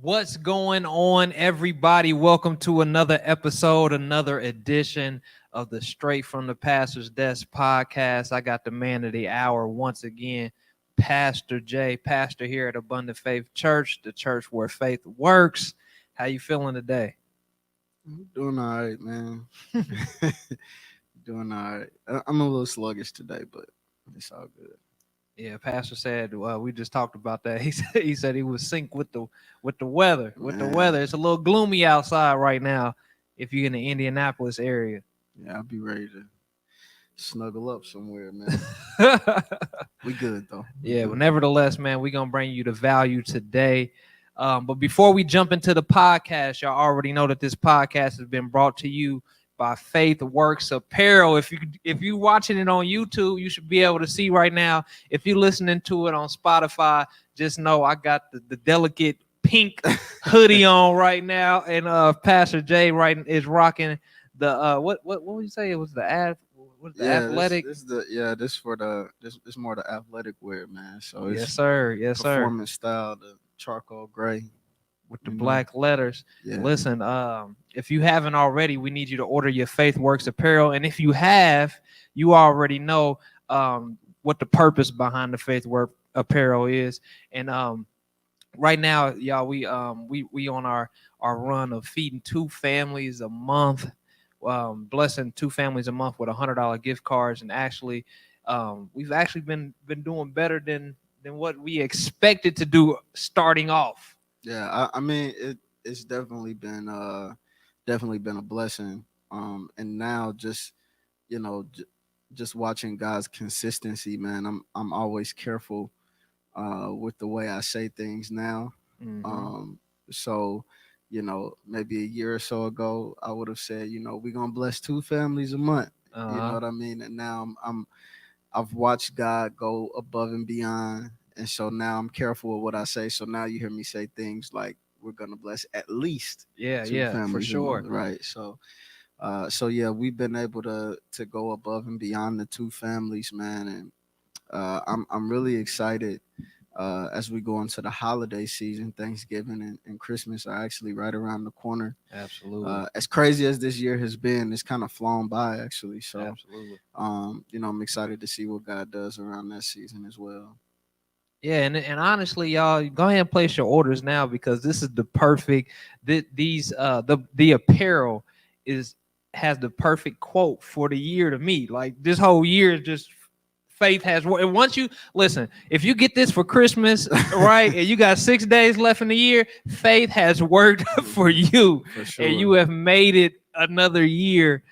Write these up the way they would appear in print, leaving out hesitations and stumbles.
What's going on, everybody? Welcome to another episode, another edition of the Straight from the Pastor's Desk podcast. I got the man of the hour once again, Pastor J, pastor here at Abundant Faith Church, the church where faith works. How you feeling today? I'm doing all right, man. Doing all right. I'm a little sluggish today, but it's all good. Yeah, Pastor said we just talked about that. He said he was sync with the weather. With the Man, weather, it's a little gloomy outside right now. If you're in the Indianapolis area. yeah, I'll be ready to snuggle up somewhere, man. We good though. We Yeah, but good. nevertheless, man, we're gonna bring you the value today. But before we jump into the podcast, y'all already know that this podcast has been brought to you by Faith Works Apparel. If you watching it on YouTube, you should be able to see right now. If you're listening to it on Spotify, just know I got the delicate pink hoodie on right now, and Pastor J is rocking the what would you say it was the Yeah, athletic. this for this more the athletic wear, man. So Yes, it's sir. Yes, sir. performance style, the charcoal gray. With the You know. black letters. Yeah. Listen, if you haven't already, we need you to order your Faith Works apparel. And if you have, you already know what the purpose behind the Faith Work apparel is. And right now, y'all, we on our run of feeding two families a month, blessing two families a month with $100 gift cards. And actually, we've actually been doing better than what we expected to do starting off. Yeah, I mean it's definitely been a blessing. And now just you know j- just watching God's consistency, man. I'm always careful with the way I say things now. Hmm. Um, so maybe a year or so ago, I would have said, we're gonna bless two families a month. You know Uh-huh. what I mean? And now I've watched God go above and beyond, and so now I'm careful with what I say. So now you hear me say things like, "We're gonna bless at least Yeah, two yeah, for families a sure. month," right? So yeah, we've been able to go above and beyond the two families, man, and I'm really excited as we go into the holiday season. Thanksgiving and Christmas are actually right around the corner. Absolutely. As crazy as this year has been, it's kind of flown by actually. So, Absolutely. I'm excited to see what God does around that season as well. Yeah, and honestly, y'all, go ahead and place your orders now because this is the perfect these the apparel is has the perfect quote for the year to me. Like this whole year is just faith has worked. And once you listen, if you get this for Christmas, right, and you got 6 days left in the year, faith has worked for you, For and sure. you have made it another year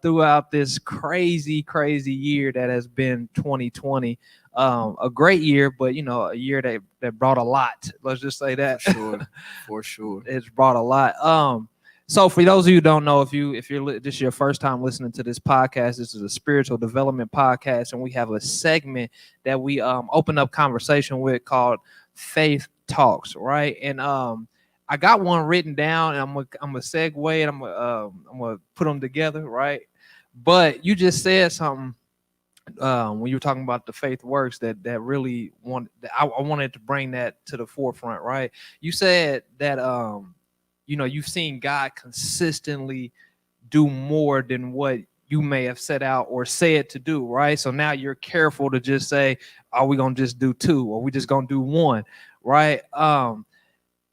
throughout this crazy year that has been 2020. A great year, but a year that brought a lot. Let's just say For that. sure. For sure. It's brought a lot. So for those of you who don't know, if you're this is your first time listening to this podcast, this is a spiritual development podcast, and we have a segment that we open up conversation with called Faith Talks, right? And I got one written down, and I'm gonna segue, and I'm gonna put them together, right? But you just said something when you were talking about the faith works that really I wanted to bring that to the forefront, right? You said that you've seen God consistently do more than what you may have set out or said to do, right? So now you're careful to just say, are we gonna just do two or we just gonna do one, right?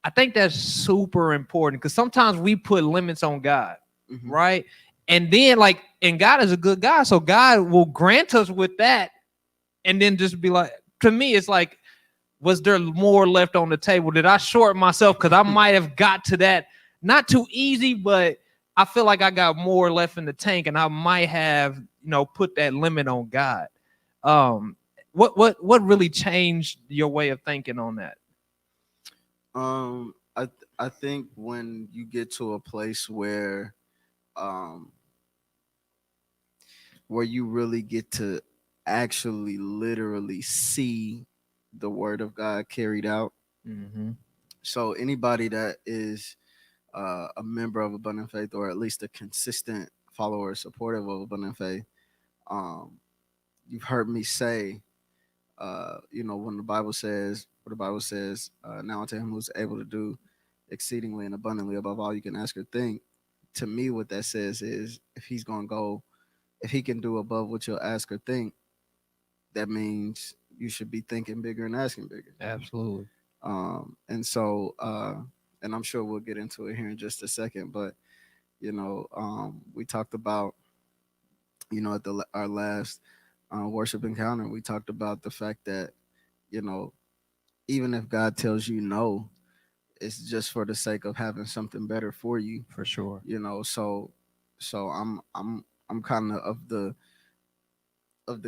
I think that's super important because sometimes we put limits on God, Hmm. right? And then and God is a good God, so God will grant us with that, and then just be like, to me, it's like, was there more left on the table? Did I short myself because I might have got to that not too easy, but I feel like I got more left in the tank, and I might have put that limit on God. Um, what really changed your way of thinking on that? I think when you get to a place um where you really get to actually literally see the word of God carried out. Mm-hmm. So anybody that is a member of Abundant Faith, or at least a consistent follower, supportive of Abundant Faith, um, you've heard me say, when the Bible says, now unto him who's able to do exceedingly and abundantly above all you can ask or think. To me, what that says is if he's gonna go, if he can do above what you'll ask or think, that means you should be thinking bigger and asking bigger. Absolutely. And so, and I'm sure we'll get into it here in just a second, but we talked about, at our last worship encounter, we talked about the fact that, you know, even if God tells you no, it's just for the sake of having something better for you, For sure. So I'm kind of the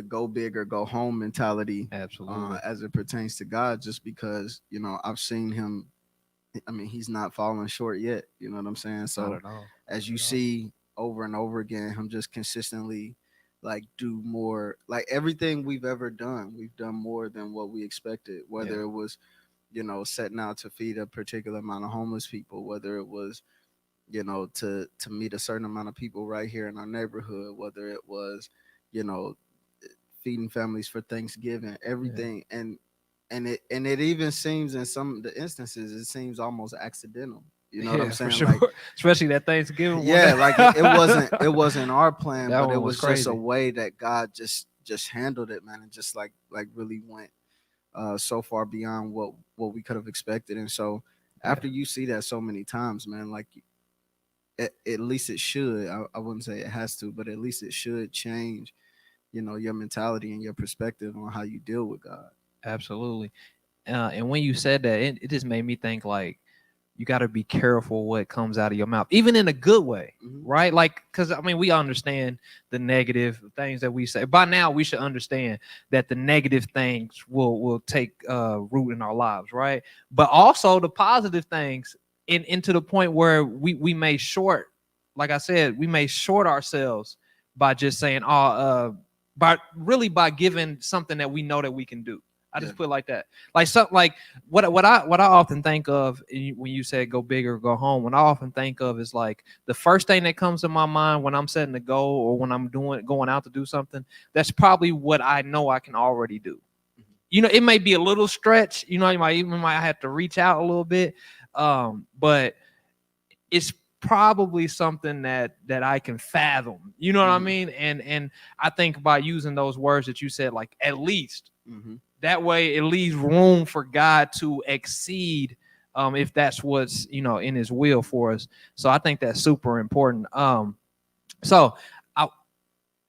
go big or go home mentality, Absolutely. as it pertains to God, just because I've seen him. I mean, he's not falling short yet. You know what I'm saying? Not So at all. as Not you at all. see over and over again, him just consistently like do more. Like everything we've ever done, we've done more than what we expected. Yeah. Whether it was setting out to feed a particular amount of homeless people, whether it was to meet a certain amount of people right here in our neighborhood, whether it was you know feeding families for Thanksgiving, Yeah. everything. And it even seems in some of the instances it seems almost accidental. You know what I'm Yeah, for saying? sure. Like, Especially that Thanksgiving one. yeah, like it wasn't our plan, That but it one was was just a crazy. way that God just handled it, man, and just like really went so far beyond what we could have expected. And so Yeah. after you see that so many times, man, like at least it should. I wouldn't say it has to, but at least it should change your mentality and your perspective on how you deal with God. Absolutely. And when you said that, it just made me think like you got to be careful what comes out of your mouth, even in a good way, Hmm. right? Like, because I mean, we understand the negative things that we say. By now, we should understand that the negative things will take root in our lives, right? But also the positive things, into the point where we may short, like I said, we may short ourselves by just saying, by giving something that we know that we can do. I Yeah. just put it like that. Like something like what I often think of when you say go big or go home. What I often think of is like the first thing that comes to my mind when I'm setting a goal or when I'm going out to do something. That's probably what I know I can already do. It may be a little stretch. You might have to reach out a little bit, but it's probably something that I can fathom. You know what I Hmm. mean? And I think by using those words that you said, like at least Hmm. that way, it leaves room for God to exceed, if that's what's in His will for us. So I think that's super important. So I,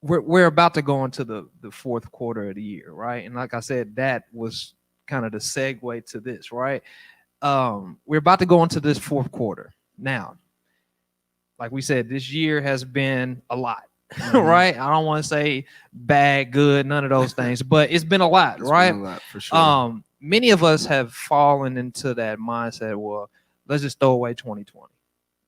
we're about to go into the fourth quarter of the year, right? And like I said, that was kind of the segue to this, right? We're about to go into this fourth quarter now. Like we said, this year has been a lot, Hmm. right? I don't want to say bad, good, none of those things, but it's been a lot, It's been right? a lot for sure. Many of us have fallen into that mindset. Well, let's just throw away 2020,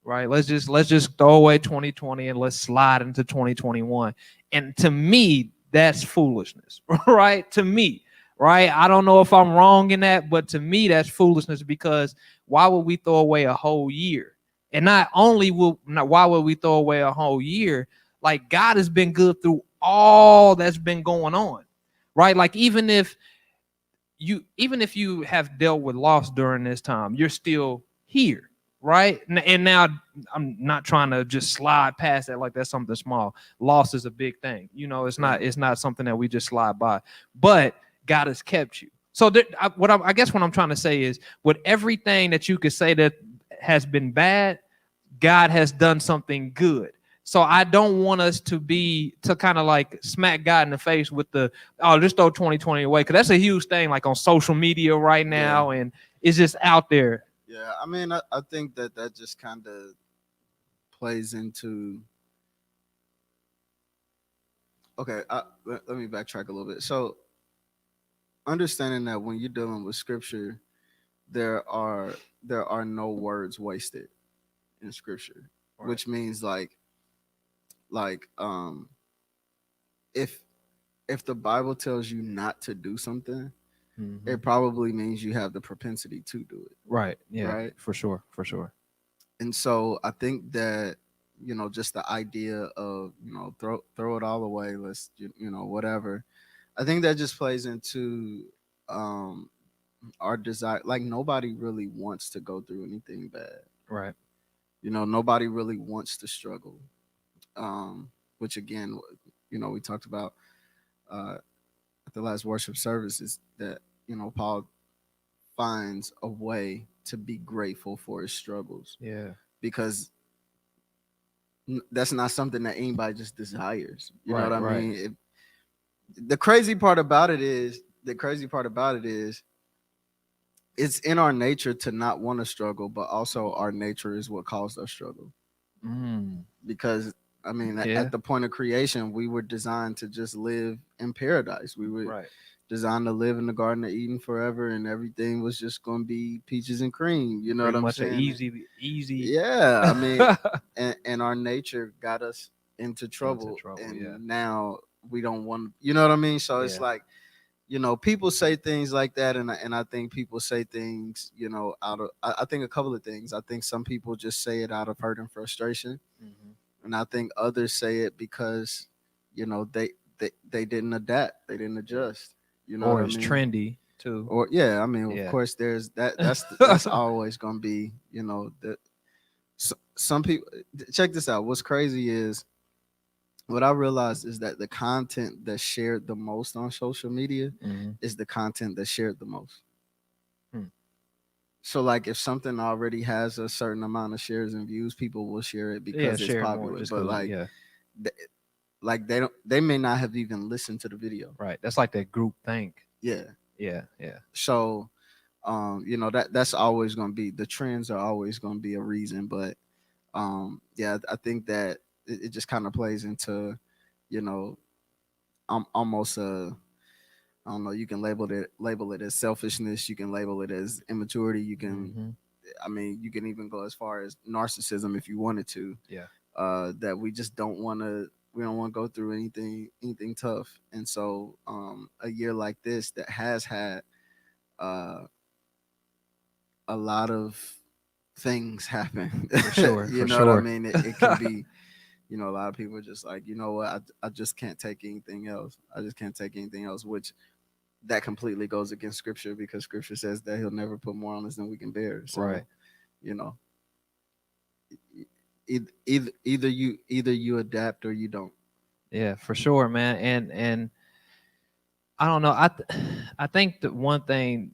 right? Let's just throw away 2020 and let's slide into 2021. And to me, that's foolishness, right? To me, right? I don't know if I'm wrong in that, but to me, that's foolishness because why would we throw away a whole year? And why would we throw away a whole year? Like God has been good through all that's been going on, right? Like even if you have dealt with loss during this time, you're still here, right? And now I'm not trying to just slide past that like that's something small. Loss is a big thing. It's Right. not something that we just slide by. But God has kept you. So I guess what I'm trying to say is, with everything that you could say that has been bad, God has done something good. So I don't want us to kind of like smack God in the face with just throw 2020 away, because that's a huge thing like on social media right Yeah. now, and it's just out there. Yeah. I mean, I think that just kind of plays into. Okay. Let me backtrack a little bit. So understanding that when you're dealing with scripture, there are there are no words wasted in scripture, Right. which means like if if the Bible tells you not to do something, Hmm. it probably means you have the propensity to do it, Right. Yeah. right? For sure. For sure. And so I think that just the idea of throw it all away, let's whatever. I think that just plays into um our desire, like nobody really wants to go through anything bad. Right. Nobody really wants to struggle. Which again, we talked about at the last worship services that Paul finds a way to be grateful for his struggles, Yeah. because that's not something that anybody just desires. You know Right. what I Right. mean? The crazy part about it is it's in our nature to not want to struggle, but also our nature is what caused us struggle. Mm. Because I mean, Yeah. at the point of creation, we were designed to just live in paradise. We were Right. designed to live in the Garden of Eden forever, and everything was just going to be peaches and cream. You know what Pretty I'm much a saying? easy Yeah, I mean, and our nature got us into into trouble, trouble. Yeah. and now we don't want. You know what I mean? So it's Yeah. like, people say things like that, and I think people say things, out of. I think a couple of things. I think some people just say it out of hurt and frustration, Hmm. and I think others say it because, they didn't adapt, they didn't Yeah. adjust. You know what Or I it's mean? trendy too. Or yeah, I mean, of Yeah. course, there's that. That's always gonna be, that some people. Check this out. What's crazy is what I realized is that the content that's shared the most on social media Hmm. is the content that's shared the most. Hmm. So like if something already has a certain amount of shares and views, people will share it Yeah. because it's Share it more popular. just But because. like Yeah. th- they may not have even listened to the video. Right. That's like that group think. Yeah. Yeah. Yeah. So that's always going to be, the trends are always going to be a reason. But yeah, I think that it just kind of plays into, you know almost a, I don't know, you can label it as selfishness, you can label it as immaturity, you can, Hmm. I mean, you can even go as far as narcissism if you wanted to. Yeah. That we don't want to go through anything tough. And so a year like this that has had uh a lot of things happen. For sure. You For know what I sure. mean? It can be, a lot of people are just like, you know what, I just can't take anything else. I just can't take anything else, which that completely goes against scripture, because scripture says that he'll never put more on us than we can bear. So, Right. you know, either you adapt or you don't. Yeah. For sure, man. And I don't know. I think that one thing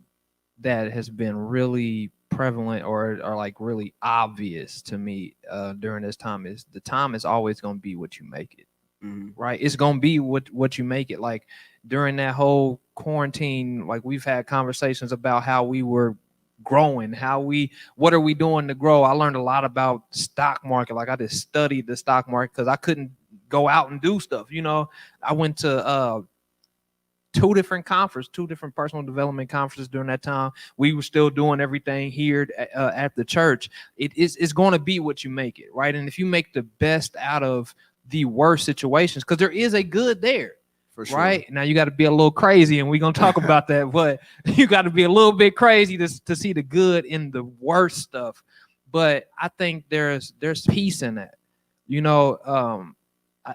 that has been really prevalent or like really obvious to me during this time is the time is always going to be what you make it. Hmm. Right, it's going to be what you make it. Like during that whole quarantine, like we've had conversations about how we were growing, what are we doing to grow. I learned a lot about the stock market. Like I just studied the stock market because I couldn't go out and do stuff. I went to two different personal development conferences during that time. We were still doing everything here at the church. It's going to be what you make it, right? And if you make the best out of the worst situations, because there is a good there, For sure. right? Now you got to be a little crazy, and we're gonna talk about that. But you got to be a little bit crazy to see the good in the worst stuff. But I think there's peace in that. You know,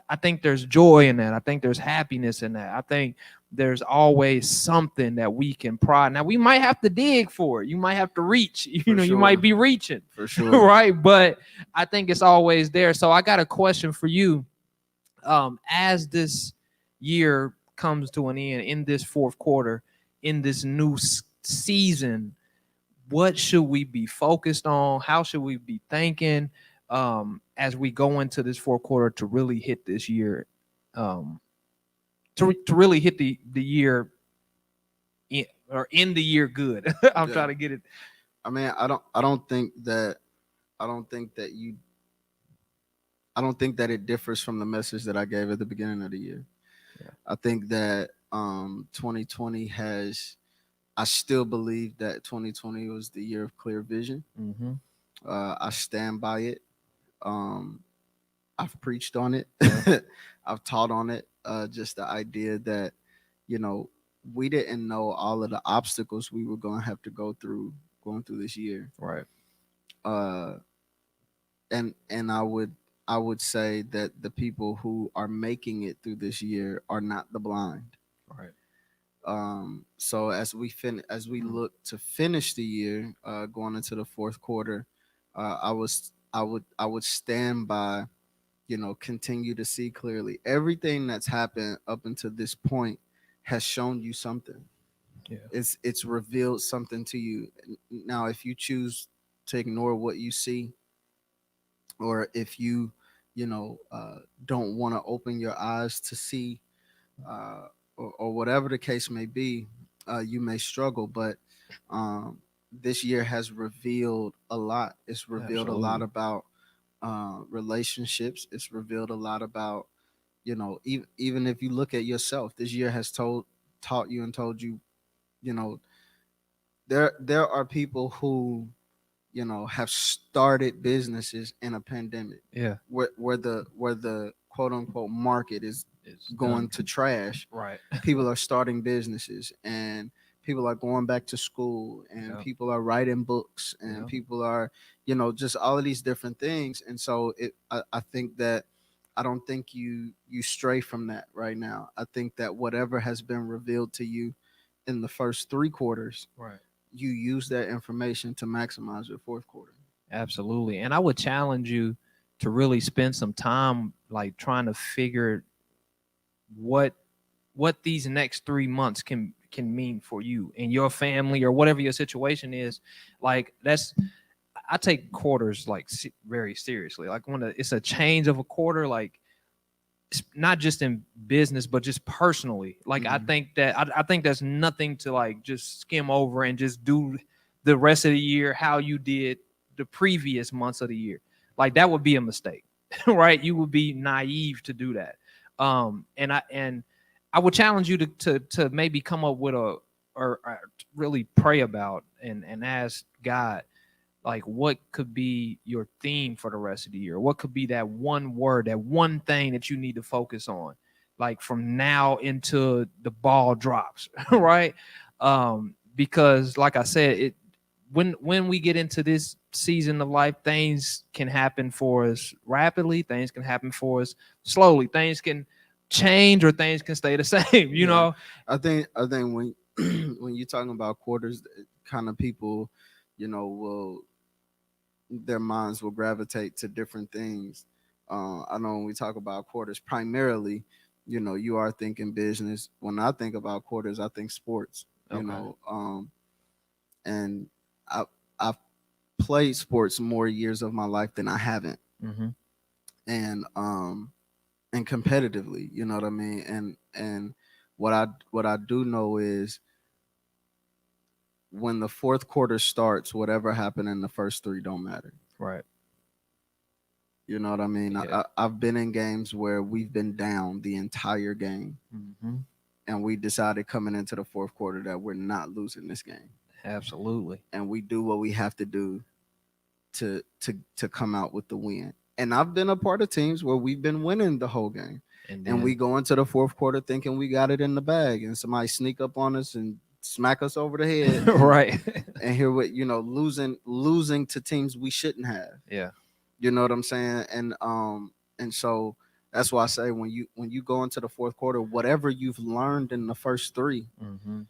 I think there's joy in that. I think there's happiness in that. I think there's always something that we can pride. Now we might have to dig for it. You might have to reach. For You might sure. be reaching, For sure. right? But I think it's always there. So I got a question for you. As this year comes to an end, in this fourth quarter, in this new season, what should we be focused on? How should we be thinking as we go into this fourth quarter to really hit this year, um, to really hit the year or end the year good? I'm Yeah. trying to get it. I mean, I don't think that you I don't think that it differs from the message that I gave at the beginning of the year. Yeah. I think that 2020 has, I still believe that 2020 was the year of clear vision. Mm-hmm. I stand by it. Um, I've preached on it. Yeah. I've taught on it. Just the idea that, you know, we didn't know all of the obstacles we were going to have to go through going through this year. Right. Uh, and I would say that the people who are making it through this year are not the blind. Right. So as we look to finish the year, going into the fourth quarter, I would stand by, continue to see clearly. Everything that's happened up until this point has shown you something. Yeah. It's revealed something to you. Now, if you choose to ignore what you see, or if you, don't want to open your eyes to see, or whatever the case may be, you may struggle. But um, this year has revealed a lot. It's revealed a lot Absolutely. about relationships. It's revealed a lot about, even if you look at yourself, this year has taught you and told you, you know, there are people who, have started businesses in a pandemic, Yeah. where the quote unquote market is It's going done. to trash. Right. People are starting businesses, and people are going back to school, and Yeah. people are writing books, and Yeah. people are, just all of these different things. And so I think that, I don't think you stray from that right now. I think that whatever has been revealed to you in the first three quarters, Right. you use that information to maximize your fourth quarter. Absolutely. And I would challenge you to really spend some time like trying to figure what these next 3 months can mean for you and your family or whatever your situation is. Like that's I take quarters like very seriously. Like when it's a change of a quarter, like not just in business but just personally. Like I Mhm. think that I think there's nothing to like just skim over and just do the rest of the year how you did the previous months of the year. Like that would be a mistake. Right, you would be naive to do that. And I would challenge you to maybe come up with or really pray about and ask God, like what could be your theme for the rest of the year? What could be that one word, that one thing that you need to focus on, like from now into the ball drops, right? Because like I said, it when we get into this season of life, things can happen for us rapidly, things can happen for us slowly, things can change or things can stay the same, you Yeah, know? I think when when you're talking about quarters, kind of people, will their minds will gravitate to different things. I know when we talk about quarters, primarily, you are thinking business. When I think about quarters, I think sports. Okay. And I I've played sports more years of my life than I haven't, Mm-hmm. and competitively, you know what I mean. And what I do know is, when the fourth quarter starts, whatever happened in the first three don't matter. Right. You know what I mean? Yeah. I've been in games where we've been down the entire game, Mm-hmm. and we decided coming into the fourth quarter that we're not losing this game, Absolutely. and we do what we have to do to come out with the win. And I've been a part of teams where we've been winning the whole game, And and we then go into the fourth quarter thinking we got it in the bag, and somebody sneak up on us and smack us over the head, right. and here we, losing to teams we shouldn't have. Yeah. You know what I'm saying? And so that's why I say, when you go into the fourth quarter, whatever you've learned in the first three, Mm-hmm.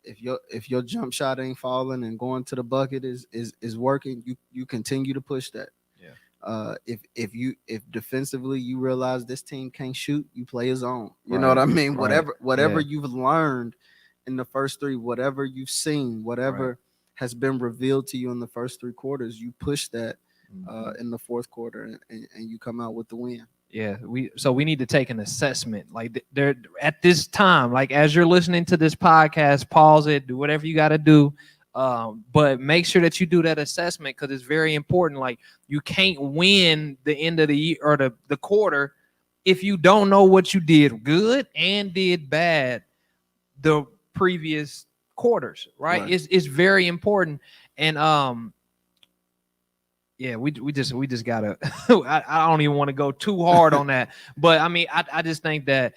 if your jump shot ain't falling and going to the bucket is working, you continue to push that. Yeah. If defensively you realize this team can't shoot, you play a zone. You know Right. what I mean? Right. Whatever Yeah. you've learned in the first three, whatever you've seen, Right. whatever has been revealed to you in the first three quarters, you push that Mm-hmm. in the fourth quarter, and you come out with the win. Yeah, we need to take an assessment like there at this time, like as you're listening to this podcast, pause it, do whatever you got to do, but make sure that you do that assessment because it's very important. Like you can't win the end of the year or the quarter if you don't know what you did good and did bad the previous quarters, right? Right. It's very important. And yeah, we just gotta. I don't even want to go too hard on that, but I mean, I just think that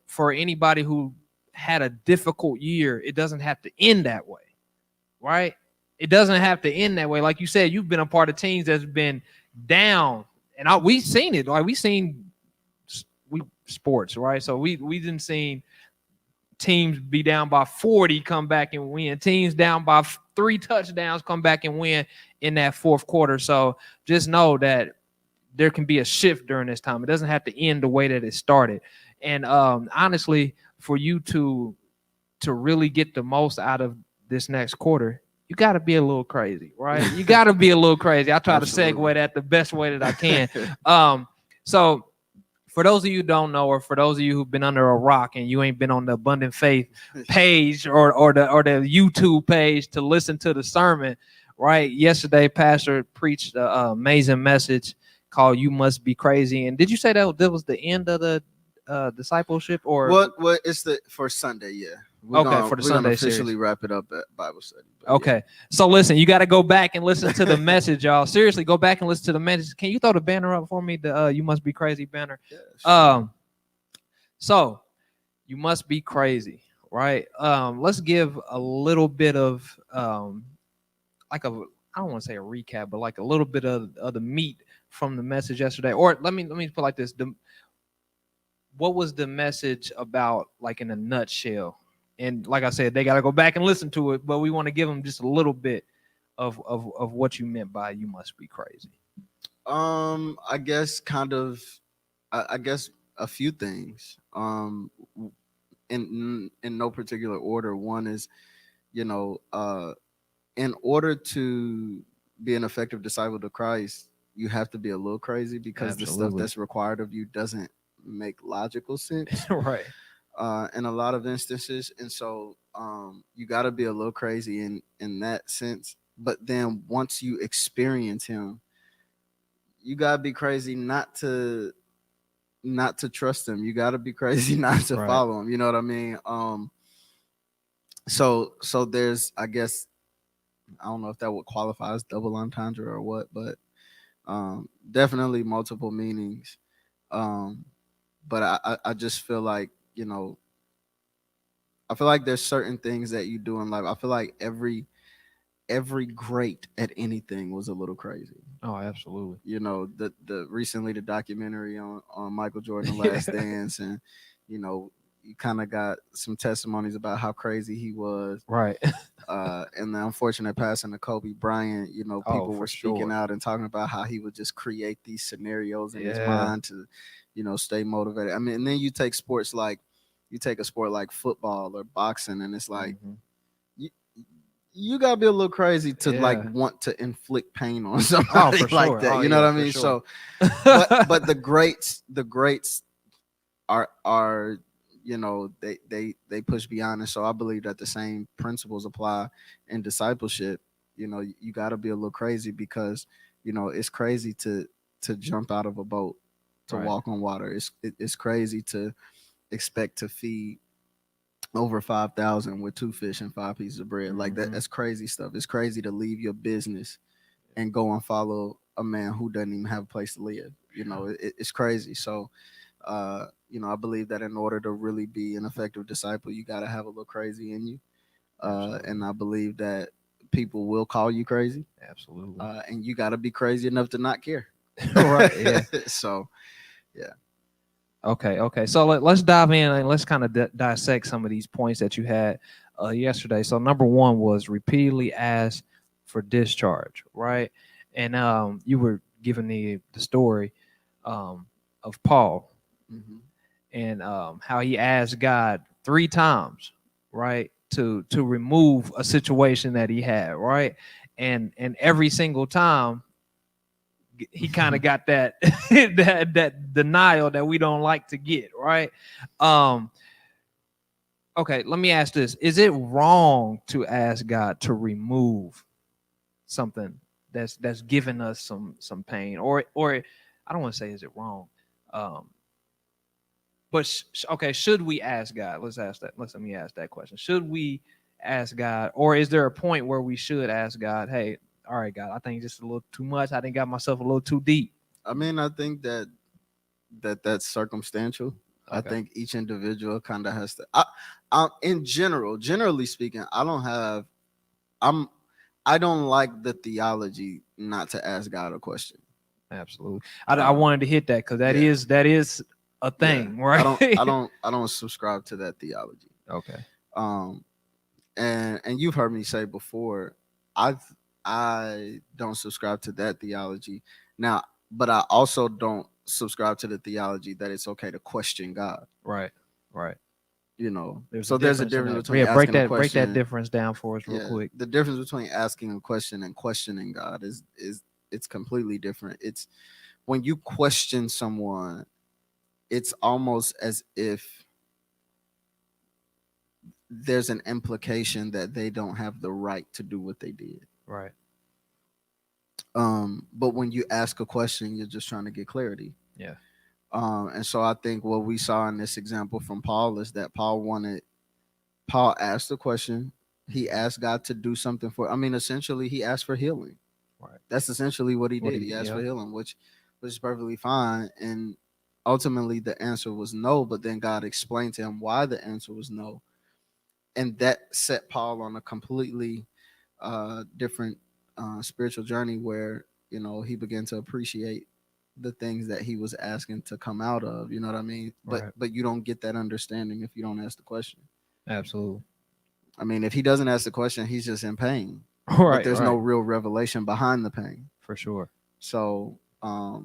for anybody who had a difficult year, it doesn't have to end that way, right? It doesn't have to end that way. Like you said, you've been a part of teams that's been down, and we've seen it. Like we sports, right? So we didn't seen teams be down by 40, come back and win. Teams down by 3 touchdowns, come back and win in that fourth quarter. So just know that there can be a shift during this time. It doesn't have to end the way that it started. And honestly, for you to really get the most out of this next quarter, you got to be a little crazy, right? You got to be a little crazy. I try to segue that the best way that I can. So for those of you who don't know, or for those of you who've been under a rock and you ain't been on the Abundant Faith page or the YouTube page to listen to the sermon, right? Yesterday, Pastor preached an amazing message called "You Must Be Crazy." And did you say that was the end of the discipleship, or what? It's for Sunday, yeah. For the Sunday officially series. Wrap it up at Bible study. Okay, yeah. So listen, you got to go back and listen to the message, y'all. Seriously, go back and listen to the message. Can you throw the banner up for me? The "You Must Be Crazy" banner. Yeah, sure. So you must be crazy, right? Let's give a little bit of like I don't want to say a recap, but like a little bit of the meat from the message yesterday. Or let me put it like this: what was the message about, like in a nutshell? And like I said, they got to go back and listen to it, but we want to give them just a little bit of what you meant by "you must be crazy." I guess I guess a few things. In no particular order. One is, in order to be an effective disciple to Christ, you have to be a little crazy, because the stuff that's required of you doesn't make logical sense. Right. In a lot of instances. And so you got to be a little crazy in that sense. But then once you experience him, you got to be crazy not to trust him. You got to be crazy not to follow him. You know what I mean? So there's, I guess, I don't know if that would qualify as double entendre or what, but definitely multiple meanings. But I just feel like, I feel like there's certain things that you do in life. I feel like every great at anything was a little crazy. Oh, absolutely. The recently the documentary on Michael Jordan, The Last Dance, and you kind of got some testimonies about how crazy he was. Right. And the unfortunate passing of Kobe Bryant, people were speaking out and talking about how he would just create these scenarios in his mind to, stay motivated. I mean, and then you take a sport like football or boxing, and it's like, you gotta be a little crazy to like want to inflict pain on somebody like that. You know what I mean? Sure. So, but the greats are they push beyond it. So I believe that the same principles apply in discipleship. You got to be a little crazy, because it's crazy to jump out of a boat to walk on water. It's crazy to expect to feed over 5,000 with 2 fish and 5 pieces of bread. Like that's crazy stuff. It's crazy to leave your business and go and follow a man who doesn't even have a place to live. It's crazy. So I believe that in order to really be an effective disciple, you got to have a little crazy in you. And I believe that people will call you crazy. Absolutely. And you got to be crazy enough to not care. Right. Yeah. So, yeah. Okay. So let's dive in and let's kind of dissect some of these points that you had yesterday. So number one was repeatedly ask for discharge, right? And you were giving the story of Paul. Mm-hmm. And how he asked God 3 times, right, to remove a situation that he had, right, and every single time he kind of got that that denial that we don't like to get, right? Okay, let me ask this: is it wrong to ask God to remove something that's giving us some pain, or I don't want to say is it wrong? But okay, should we ask God? Let me ask that question. Should we ask God, or is there a point where we should ask God, hey, all right, God, I think just a little too much. I think got myself a little too deep. I mean, I think that's circumstantial. Okay. I think each individual kind of has to. Generally speaking, I don't like the theology not to ask God a question. Absolutely. I wanted to hit that because that is a thing, right? I don't subscribe to that theology. Okay. And you've heard me say before, I don't subscribe to that theology now, but I also don't subscribe to the theology that it's okay to question God. Right. So there's a difference between break asking a that question. difference down for us real quick. The difference between asking a question and questioning God is it's completely different. It's when you question someone, it's almost as if there's an implication that they don't have the right to do what they did. Right. But when you ask a question, you're just trying to get clarity. Yeah. And so I think what we saw in this example from Paul is that Paul asked a question. He asked God to do something essentially he asked for healing. Right. That's essentially what he did. He asked for healing, which was perfectly fine. And ultimately the answer was no, but then God explained to him why the answer was no. And that set Paul on a completely different spiritual journey where, he began to appreciate the things that he was asking to come out of. You know what I mean? Right. But you don't get that understanding if you don't ask the question. Absolutely. If he doesn't ask the question, he's just in pain. Right. But there's no real revelation behind the pain. For sure. So, I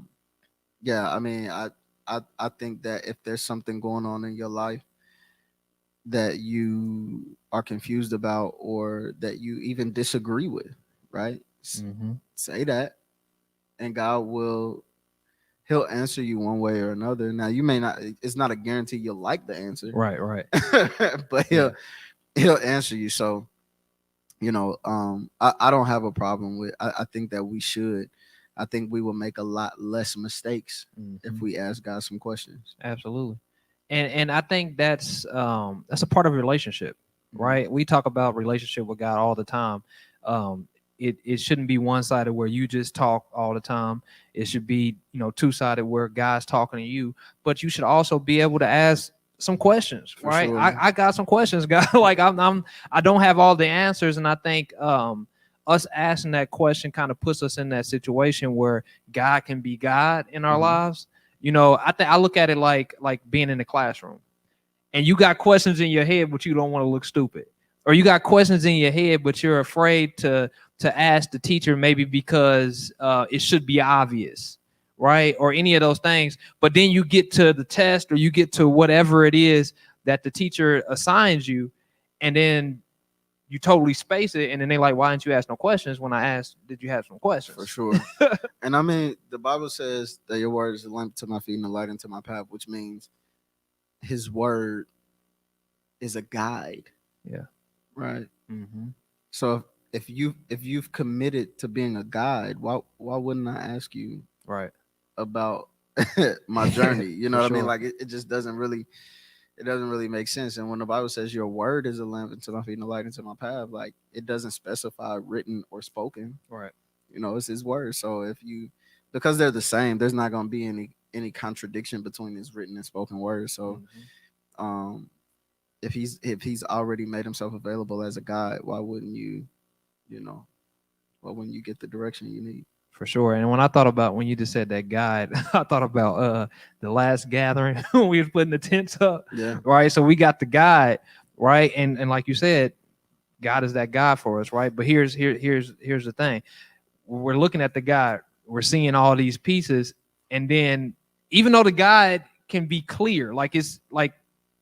think that if there's something going on in your life that you are confused about or that you even disagree with, right? Say that, and God he'll answer you one way or another. Now you may not, it's not a guarantee you'll like the answer. Right. But he'll answer you. So, I don't have a problem with, I think that we should. I think we will make a lot less mistakes if we ask God some questions. Absolutely. And I think that's a part of a relationship, right? We talk about relationship with God all the time. It shouldn't be one-sided where you just talk all the time. It should be, two-sided where God's talking to you, but you should also be able to ask some questions, right? Sure. I got some questions, God. Like I don't have all the answers, and I think us asking that question kind of puts us in that situation where God can be God in our lives. I look at it like being in the classroom, and you got questions in your head, but you don't want to look stupid, or you got questions in your head, but you're afraid to ask the teacher, maybe because it should be obvious, right? Or any of those things. But then you get to the test, or you get to whatever it is that the teacher assigns you, and then you totally space it, and then they're like, why didn't you ask no questions when I asked, did you have some questions? For sure. And the Bible says that your word is a lamp to my feet and a light into my path, which means his word is a guide. Yeah. Right. So if you've committed to being a guide, why wouldn't I ask you about my journey? You know what I mean? Like it just doesn't really make sense. And when the Bible says your word is a lamp into my feet and a light into my path, like it doesn't specify written or spoken. Right. It's his word. So because they're the same, there's not going to be any contradiction between his written and spoken word. So, if he's already made himself available as a guide, why wouldn't you get the direction you need? For sure. And when I thought about, when you just said that guide, I thought about the last gathering when we was putting the tents up. Yeah. Right. So we got the guide, right? And like you said, God is that guide for us, right? But here's the thing. We're looking at the guide, we're seeing all these pieces, and then even though the guide can be clear, like it's like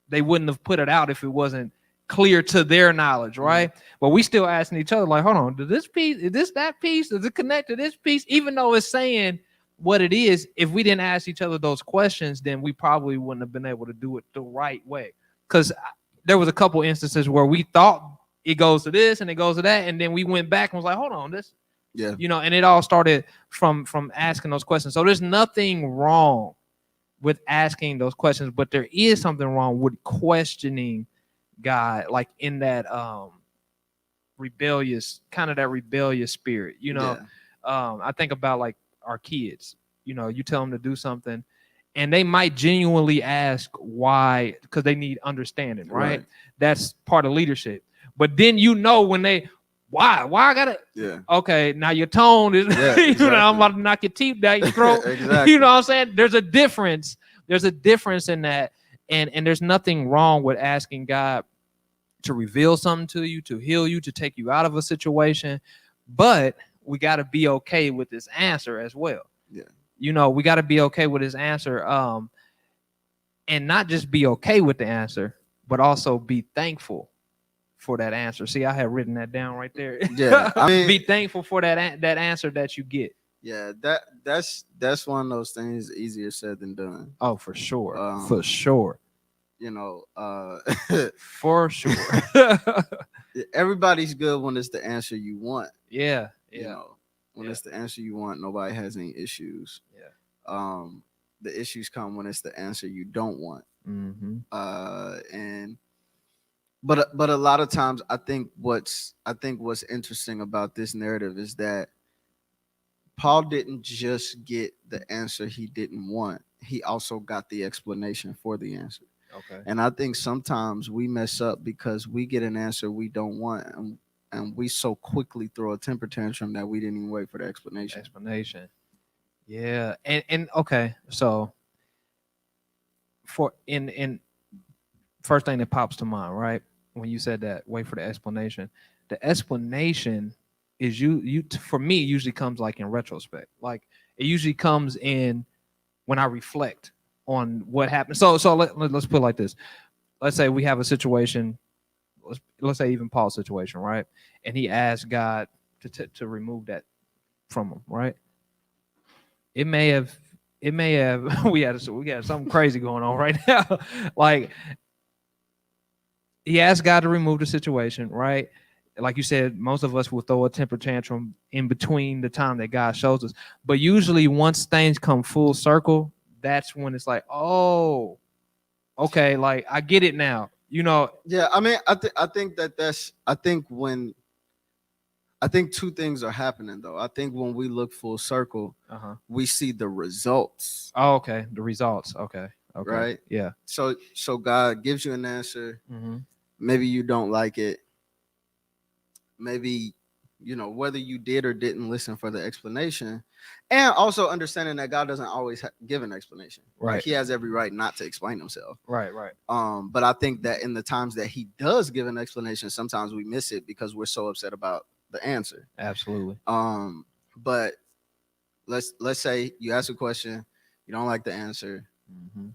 they wouldn't have put it out if it wasn't clear to their knowledge, right? But we still asking each other, like, hold on, is this that piece? Does it connect to this piece? Even though it's saying what it is, if we didn't ask each other those questions, then we probably wouldn't have been able to do it the right way. Because there was a couple instances where we thought it goes to this and it goes to that, and then we went back and was like, hold on, this, and it all started from asking those questions. So there's nothing wrong with asking those questions, but there is something wrong with questioning God, like in that rebellious spirit. I think about like our kids. You tell them to do something, and they might genuinely ask why, because they need understanding, right? That's part of leadership. But then when they why I gotta okay, now your tone is exactly. I'm about to knock your teeth down your throat. Exactly. You know what I'm saying? There's a difference in that, and there's nothing wrong with asking God to reveal something to you, to heal you, to take you out of a situation. But we got to be okay with this answer as well. Yeah. You know, we got to be okay with his answer. And not just be okay with the answer, but also be thankful for that answer. See, I have written that down right there. Yeah, I mean, be thankful for that answer that you get. Yeah, that's one of those things easier said than done. Oh, for sure. For sure. You know, for sure. Everybody's good when it's the answer you want. Yeah. You know, when it's the answer you want, nobody has any issues. Yeah. The issues come when it's the answer you don't want. Mm-hmm. But a lot of times, I think what's interesting about this narrative is that Paul didn't just get the answer he didn't want. He also got the explanation for the answer. Okay. And I think sometimes we mess up because we get an answer we don't want, and we so quickly throw a temper tantrum that we didn't even wait for the explanation. Yeah. And okay, so for in first thing that pops to mind, right? When you said that, wait for the explanation. The explanation is you for me usually comes like in retrospect. Like it usually comes in when I reflect on what happened. So let's put it like this. Let's say we have a situation. Let's say even Paul's situation, right? And he asked God to remove that from him, right? It may have we had something crazy going on right now. Like he asked God to remove the situation, right? Like you said, most of us will throw a temper tantrum in between the time that God shows us. But usually once things come full circle, that's when it's like, oh, okay, like I get it now. You know. Yeah, I mean, I think two things are happening though. I think when we look full circle, we see the results. Oh, okay. The results. Okay. Right. Yeah. So God gives you an answer. Mm-hmm. Maybe you don't like it. Maybe, you know, whether you did or didn't listen for the explanation, and also understanding that God doesn't always give an explanation. Right. Like he has every right not to explain himself. Right. But I think that in the times that he does give an explanation, sometimes we miss it because we're so upset about the answer. Absolutely. But let's say you ask a question, you don't like the answer. Mm-hmm.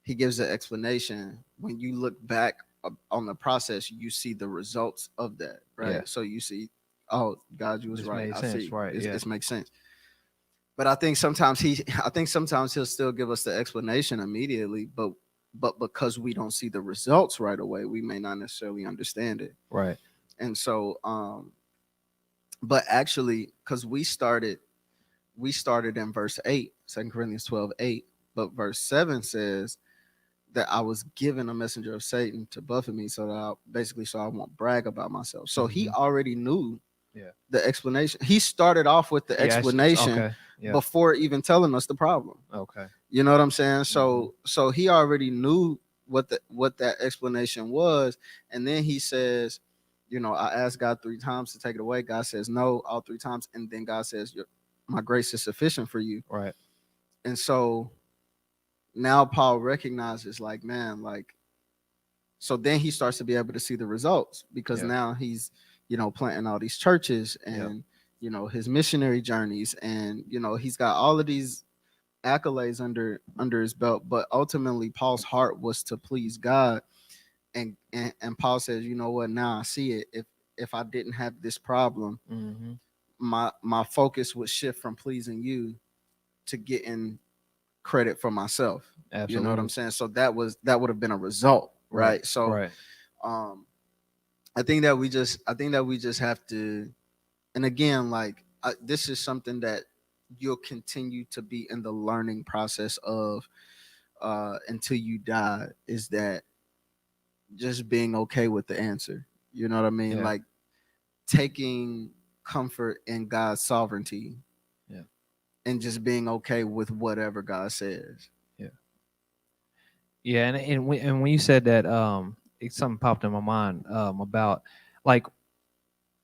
He gives the explanation. When you look back on the process, you see the results of that, right? Yeah. So you see, oh, God, you was This right. made I sense, see. right? This makes sense. But I think sometimes he'll still give us the explanation immediately, but because we don't see the results right away, we may not necessarily understand it. Right. And so, but actually, because we started in verse 8, 2 Corinthians 12:8, but verse 7 says that I was given a messenger of Satan to buffet me so I won't brag about myself. So he already knew the explanation. He started off with the explanation before even telling us the problem. Okay. You know what I'm saying? So he already knew what that explanation was. And then he says, you know, I asked God 3 times to take it away. God says no all 3 times. And then God says, my grace is sufficient for you. Right. And so now Paul recognizes, like, man, like, so then he starts to be able to see the results because now he's, you know, planting all these churches and, you know, his missionary journeys, and, you know, he's got all of these accolades under his belt. But ultimately, Paul's heart was to please God. And Paul says, you know what, now I see it. If I didn't have this problem, my focus would shift from pleasing you to getting credit for myself. Absolutely. You know what I'm saying? So that would have been a result, right? So I think that we just have to, and again, like, this is something that you'll continue to be in the learning process of until you die, is that just being okay with the answer. You know what I mean? Like taking comfort in God's sovereignty. And just being okay with whatever God says. Yeah, and when you said that, something popped in my mind about, like,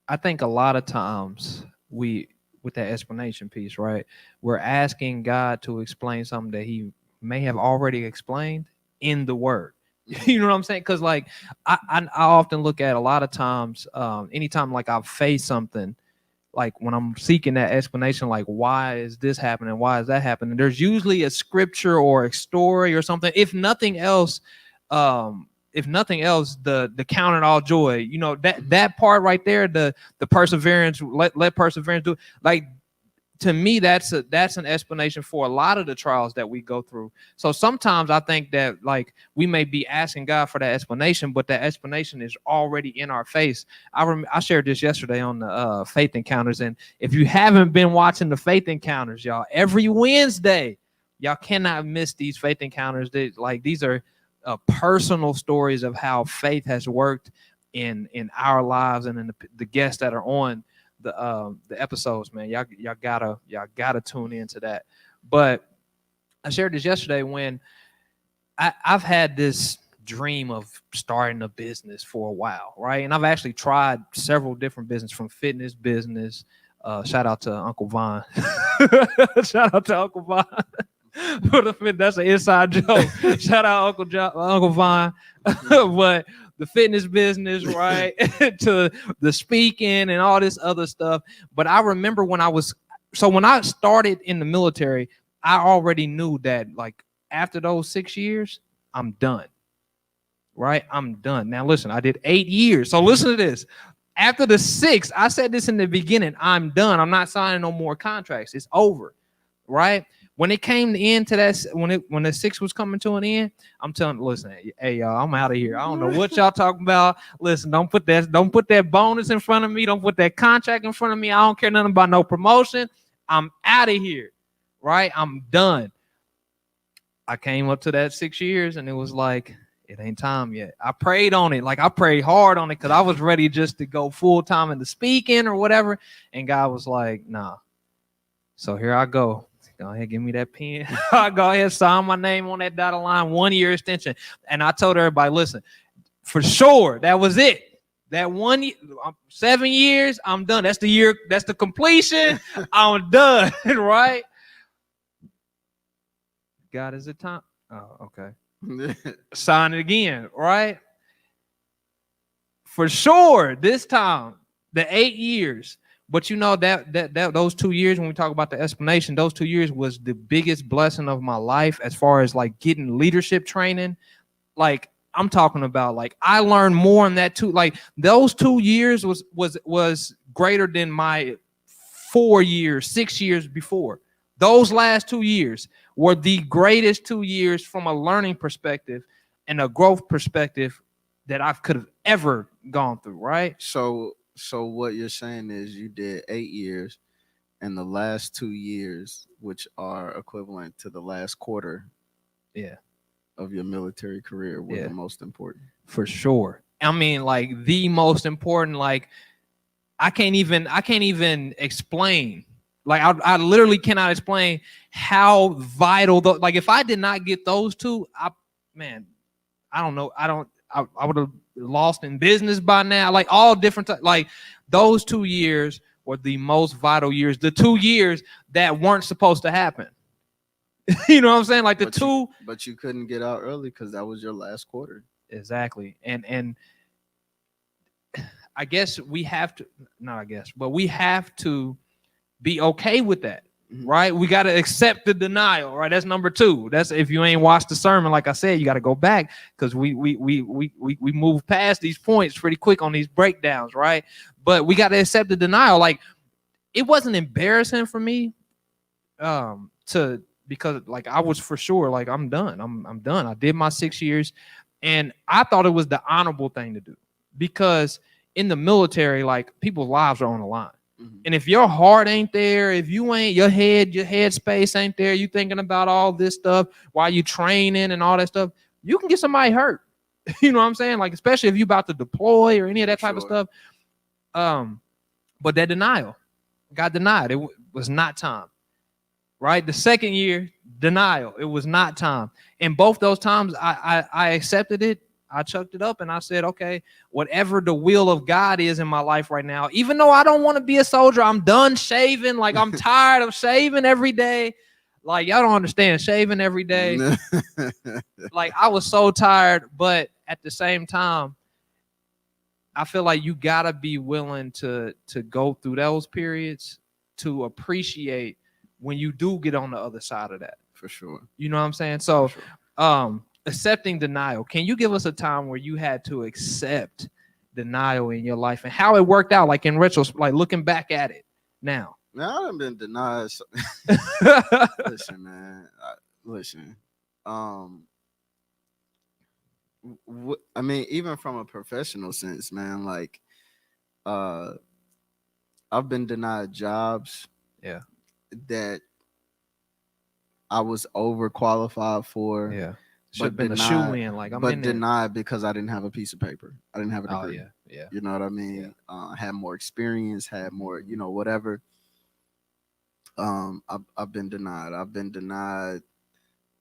I think a lot of times with that explanation piece, right, we're asking God to explain something that he may have already explained in the word. You know what I'm saying? Because like I often look at a lot of times, anytime like I've faced something, like when I'm seeking that explanation, like why is this happening? Why is that happening? There's usually a scripture or a story or something. If nothing else, the count it all joy, you know, that part right there, the perseverance, let perseverance do, like, to me, that's an explanation for a lot of the trials that we go through. So sometimes I think that like we may be asking God for that explanation, but that explanation is already in our face. I shared this yesterday on the Faith Encounters, and if you haven't been watching the Faith Encounters, y'all, every Wednesday, y'all cannot miss these Faith Encounters. These are personal stories of how faith has worked in our lives and in the guests that are on the episodes, man. Y'all gotta tune into that. But I shared this yesterday when I've had this dream of starting a business for a while, right? And I've actually tried several different business, from fitness business. Shout out to Uncle Vaughn. Shout out to Uncle Vaughn. That's an inside joke. Shout out Uncle Vaughn. But the fitness business, right, to the speaking and all this other stuff. But I remember when I started in the military, I already knew that like after those 6 years, I'm done. Right? I'm done. Now listen, I did 8 years. So listen to this. After the 6, I said this in the beginning, I'm done. I'm not signing no more contracts. It's over. Right? When it came to end to that, when the 6 was coming to an end, I'm telling, listen, hey y'all, I'm out of here. I don't know what y'all talking about. Listen, don't put that bonus in front of me. Don't put that contract in front of me. I don't care nothing about no promotion. I'm out of here. Right? I'm done. I came up to that 6 years and it was like, it ain't time yet. I prayed on it. Like I prayed hard on it because I was ready just to go full time into speaking or whatever. And God was like, nah. So here I go. Go ahead, give me that pen. I go ahead, sign my name on that dotted line, 1 year extension. And I told everybody, listen, for sure, that was it. That 7 years, I'm done. That's the year, that's the completion. I'm done, right? God, is it time? Oh, okay. Sign it again, right? For sure, this time, the 8 years. But you know that those 2 years, when we talk about the explanation, those 2 years was the biggest blessing of my life as far as like getting leadership training. Like I'm talking about, like I learned more in that like those 2 years was greater than my 4 years, 6 years before. Those last 2 years were the greatest 2 years from a learning perspective and a growth perspective that I could have ever gone through, right? So what you're saying is you did 8 years, and the last 2 years, which are equivalent to the last quarter, of your military career, were the most important. For sure. I mean, like the most important. Like I can't even explain. Like I literally cannot explain how vital. Like if I did not get those two, I don't know. I would have lost in business by now. Like all different like those 2 years were the most vital years. The 2 years that weren't supposed to happen. You know what I'm saying? Like but you couldn't get out early because that was your last quarter. Exactly. And I guess we have to, not I guess, but we have to be okay with that. Right? We got to accept the denial, right? That's number 2. That's if you ain't watched the sermon, like I said, you got to go back because we move past these points pretty quick on these breakdowns, right? But we got to accept the denial. Like it wasn't embarrassing for me because like I was for sure like I'm done. I'm done. I did my 6 years, and I thought it was the honorable thing to do because in the military, like people's lives are on the line. And if your heart ain't there, if you ain't your head space ain't there, you thinking about all this stuff while you training and all that stuff, you can get somebody hurt. You know what I'm saying? Like, especially if you about to deploy or any of that type of stuff. But that denial got denied. It was not time. Right? The second year, denial. It was not time. And both those times I accepted it. I chucked it up and I said, okay, whatever the will of God is in my life right now, even though I don't want to be a soldier, I'm done shaving. Like I'm tired of shaving every day. Like, y'all don't understand, shaving every day. Like, I was so tired, but at the same time, I feel like you gotta be willing to go through those periods to appreciate when you do get on the other side of that. For sure. You know what I'm saying? So, sure. Accepting denial. Can you give us a time where you had to accept denial in your life and how it worked out, like in retrospect, like looking back at it now? Now I done been denied. Listen, man. Listen. I mean, even from a professional sense, man, like, I've been denied jobs. Yeah. That I was overqualified for. Yeah. Should have been a shoe in. Like, I'm in there. Denied because I didn't have a piece of paper. I didn't have a degree. Oh, yeah. You know what I mean? Yeah. Had more experience, had more, whatever. I've been denied. I've been denied.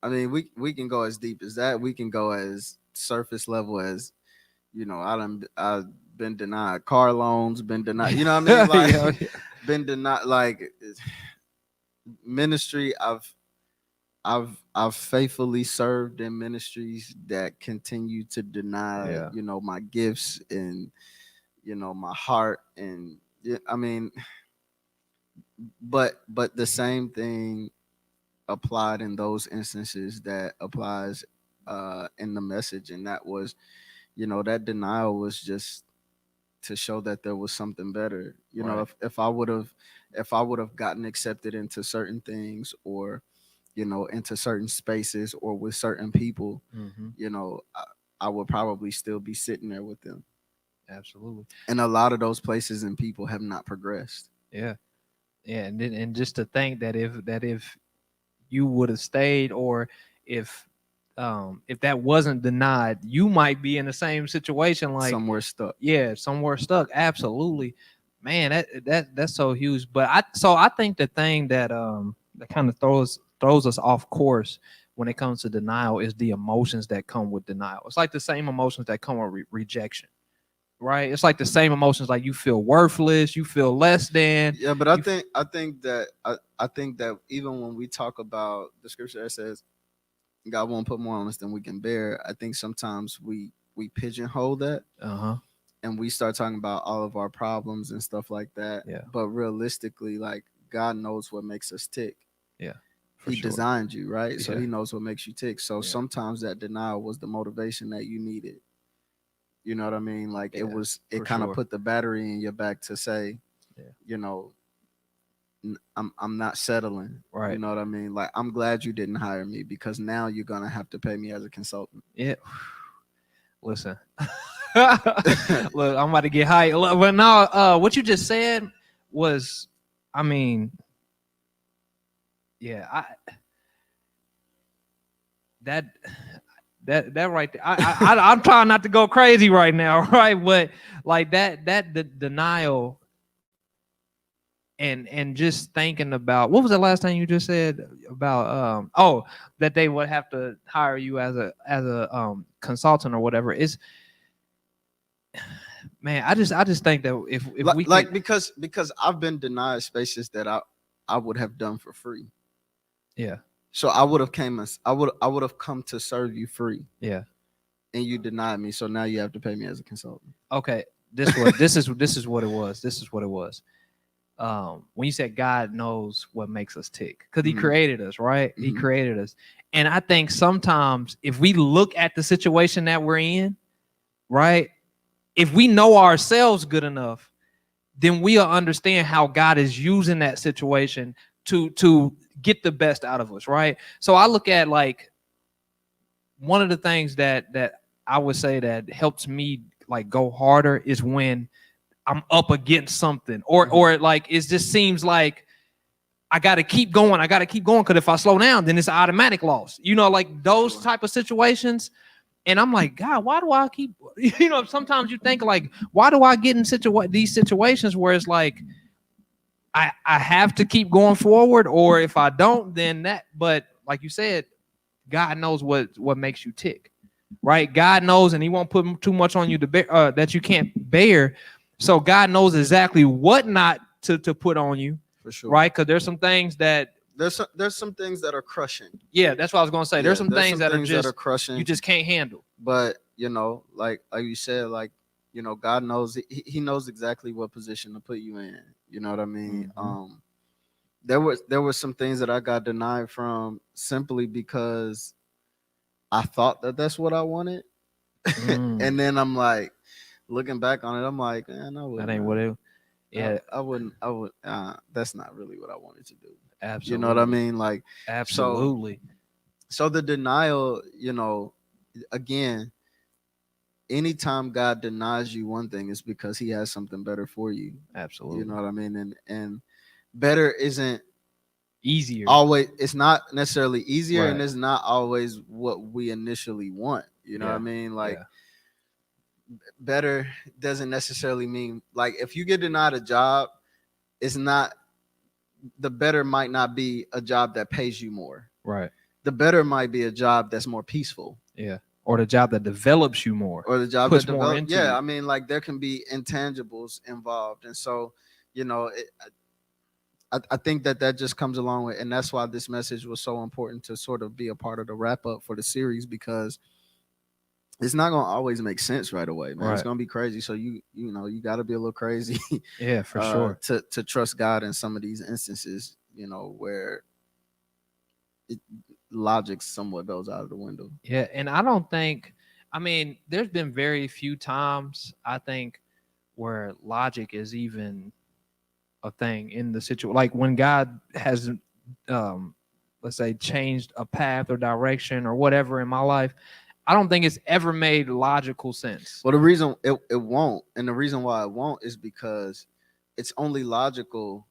I mean, we can go as deep as that. We can go as surface level as, I've been denied car loans, been denied, you know what I mean? Like, been denied, like, ministry. I've faithfully served in ministries that continue to deny, my gifts and, my heart. And I mean, but the same thing applied in those instances that applies in the message. And that was, that denial was just to show that there was something better. If I would have gotten accepted into certain things, or into certain spaces, or with certain people, I would probably still be sitting there with them. Absolutely. And a lot of those places and people have not progressed. Yeah. And just to think that if you would have stayed, or if that wasn't denied, you might be in the same situation, like somewhere stuck. Yeah, somewhere stuck. Absolutely, man. That's so huge. But I think the thing that kind of throws us off course when it comes to denial is the emotions that come with denial. It's like the same emotions that come with rejection, right? It's like the same emotions, like you feel worthless, you feel less than. Yeah, but I think that even when we talk about the scripture that says God won't put more on us than we can bear, I think sometimes we pigeonhole that. And we start talking about all of our problems and stuff like that. Yeah. But realistically, like, God knows what makes us tick. Yeah. He designed you, right? So Yeah. he knows what makes you tick. So sometimes that denial was the motivation that you needed. You know what I mean? Like, it kind of put the battery in your back to say, I'm not settling. Right. You know what I mean? Like, I'm glad you didn't hire me, because now you're gonna have to pay me as a consultant. Yeah. Listen. Look, I'm about to get high. But no, what you just said was, I mean, yeah, that right there. I'm trying not to go crazy right now, right? But like the denial and just thinking about, what was the last time you just said about that they would have to hire you as a consultant or whatever. Is, man, I just think that if we like because I've been denied spaces that I would have done for free. Yeah. So I would have come to serve you free. Yeah. And you denied me, so now you have to pay me as a consultant. Okay. This is what it was. This is what it was. When you said God knows what makes us tick, because he created us, right? He created us. And I think sometimes if we look at the situation that we're in, right, if we know ourselves good enough, then we'll understand how God is using that situation to get the best out of us, right? So I look at, like, one of the things that I would say that helps me, like, go harder is when I'm up against something, or like it just seems like I got to keep going. Because if I slow down, then it's an automatic loss. Like those type of situations. And I'm like, God, why do I keep? Sometimes you think, like, why do I get in these situations where it's like I have to keep going forward, or if I don't, then that. But like you said, God knows what makes you tick, right? God knows, and he won't put too much on you to bear, that you can't bear. So God knows exactly what not to put on you, for sure, right? Because there's some things that there's some things that are crushing. Yeah, that's what I was gonna say. Yeah, There's some things that are that just are crushing. you just can't handle. But like you said, like God knows he knows exactly what position to put you in. You know what I mean? Mhm. There was some things that I got denied from simply because I thought that that's what I wanted, and then I'm like looking back on it, I'm like, man, I wouldn't. That ain't what it. Yeah, I wouldn't. I would. That's not really what I wanted to do. absolutely. You know what I mean? Like, absolutely. So the denial, again, anytime God denies you one thing, it's because He has something better for you. Absolutely. You know what I mean? And better isn't easier. Always, it's not necessarily easier, Right. and it's not always what we initially want. You know what I mean? Like, better doesn't necessarily mean, like, if you get denied a job, it's not, the better might not be a job that pays you more. Right. The better might be a job that's more peaceful. Yeah. Or the job that develops you more. Or the job puts that more into you. I mean, like, there can be intangibles involved. And so, I think that just comes along with, and that's why this message was so important to sort of be a part of the wrap up for the series, because it's not going to always make sense right away, man. Right. It's going to be crazy. So you got to be a little crazy. Yeah, for sure. To trust God in some of these instances, where logic somewhat goes out of the window. Yeah. And I mean, there's been very few times, I think, where logic is even a thing in the situation. Like when God has, let's say, changed a path or direction or whatever in my life, I don't think it's ever made logical sense. Well, the reason it won't, and the reason why it won't, is because it's only logical.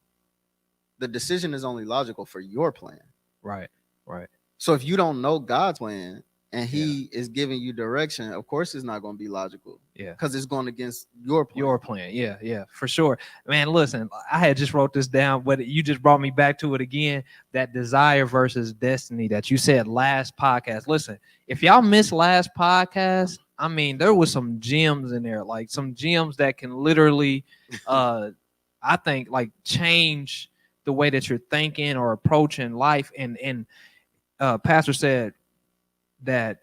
The decision is only logical for your plan. Right. Right. So if you don't know God's plan and He is giving you direction, of course it's not going to be logical. Yeah. Because it's going against your plan. Your plan. Yeah. Yeah. For sure. Man, listen, I had just wrote this down, but you just brought me back to it again. That desire versus destiny that you said last podcast. Listen, if y'all missed last podcast, I mean, there was some gems in there, like some gems that can literally, I think, like change the way that you're thinking or approaching life. And Pastor said that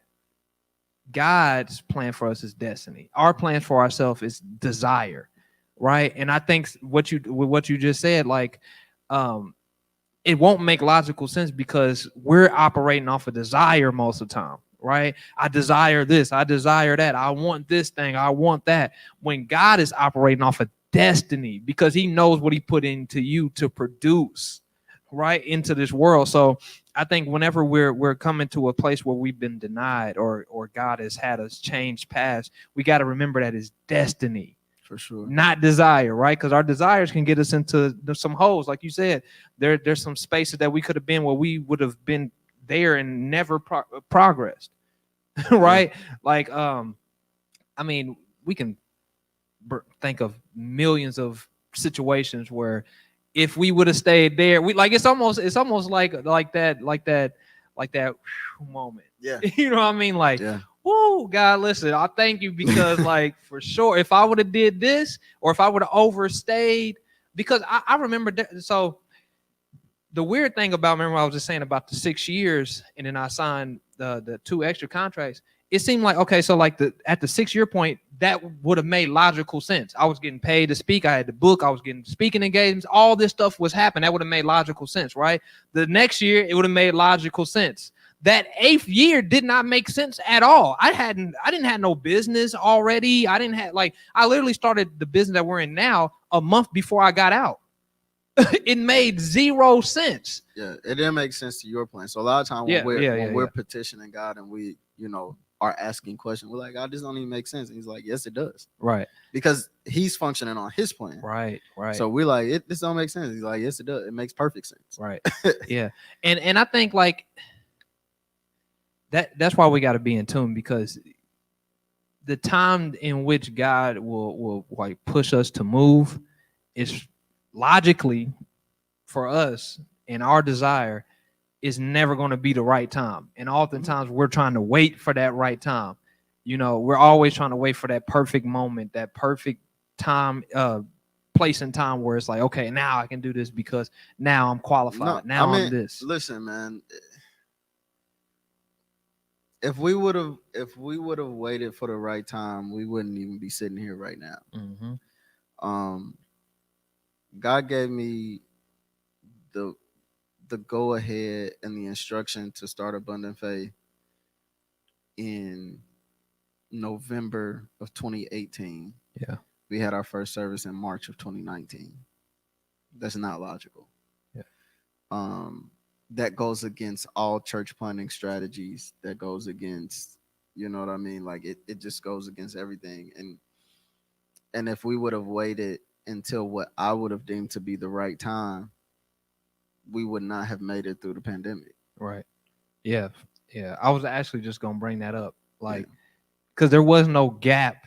God's plan for us is destiny. Our plan for ourselves is desire, right? And I think what you just said, like, it won't make logical sense because we're operating off of desire most of the time, right? I desire this, I desire that, I want this thing, I want that. When God is operating off of destiny, because He knows what He put into you to produce, right, into this world. So I think whenever we're coming to a place where we've been denied or God has had us change paths, we got to remember that it's destiny. For sure. Not desire, right? Because our desires can get us into some holes. Like you said, there's some spaces that we could have been where we would have been there and never progressed, right? Yeah. Like, I mean, we can think of millions of situations where if we would have stayed there, we like it's almost like that moment. Yeah. You know what I mean? Like, yeah. Woo, God, listen, I thank you because, like, for sure, if I would have did this or if I would have overstayed, because I remember so the weird thing about, remember I was just saying about the 6 years and then I signed the 2 extra contracts. It seemed like, okay, so like at the 6-year point, that would have made logical sense. I was getting paid to speak. I had the book. I was getting speaking engagements. All this stuff was happening. That would have made logical sense, right? The next year, it would have made logical sense. That 8th year did not make sense at all. I didn't have no business already. I literally started the business that we're in now a month before I got out. It made 0 sense. Yeah, it didn't make sense to your plan. So a lot of times when we're petitioning God and we, are asking questions, we're like, God, this don't even make sense. And He's like, yes, it does. Right. Because He's functioning on His plan. Right. So we're like, this don't make sense. He's like, yes, it does. It makes perfect sense. Right. Yeah. And I think like that's why we got to be in tune, because the time in which God will like push us to move is logically for us and our desire is never going to be the right time. And oftentimes we're trying to wait for that right time. We're always trying to wait for that perfect moment, that perfect time, place in time where it's like, okay, now I can do this because now I'm qualified. No, Now I I'm mean, this. listen, man. If we would have waited for the right time, we wouldn't even be sitting here right now. Mm-hmm. Um, God gave me the go ahead and the instruction to start Abundant Faith in November of 2018. Yeah. We had our first service in March of 2019. That's not logical. Yeah. That goes against all church planning strategies. That goes against, you know what I mean? Like it just goes against everything. And if we would have waited until what I would have deemed to be the right time, we would not have made it through the pandemic. Right. Yeah. Yeah. I was actually just gonna bring that up. Like, Yeah. because there was no gap.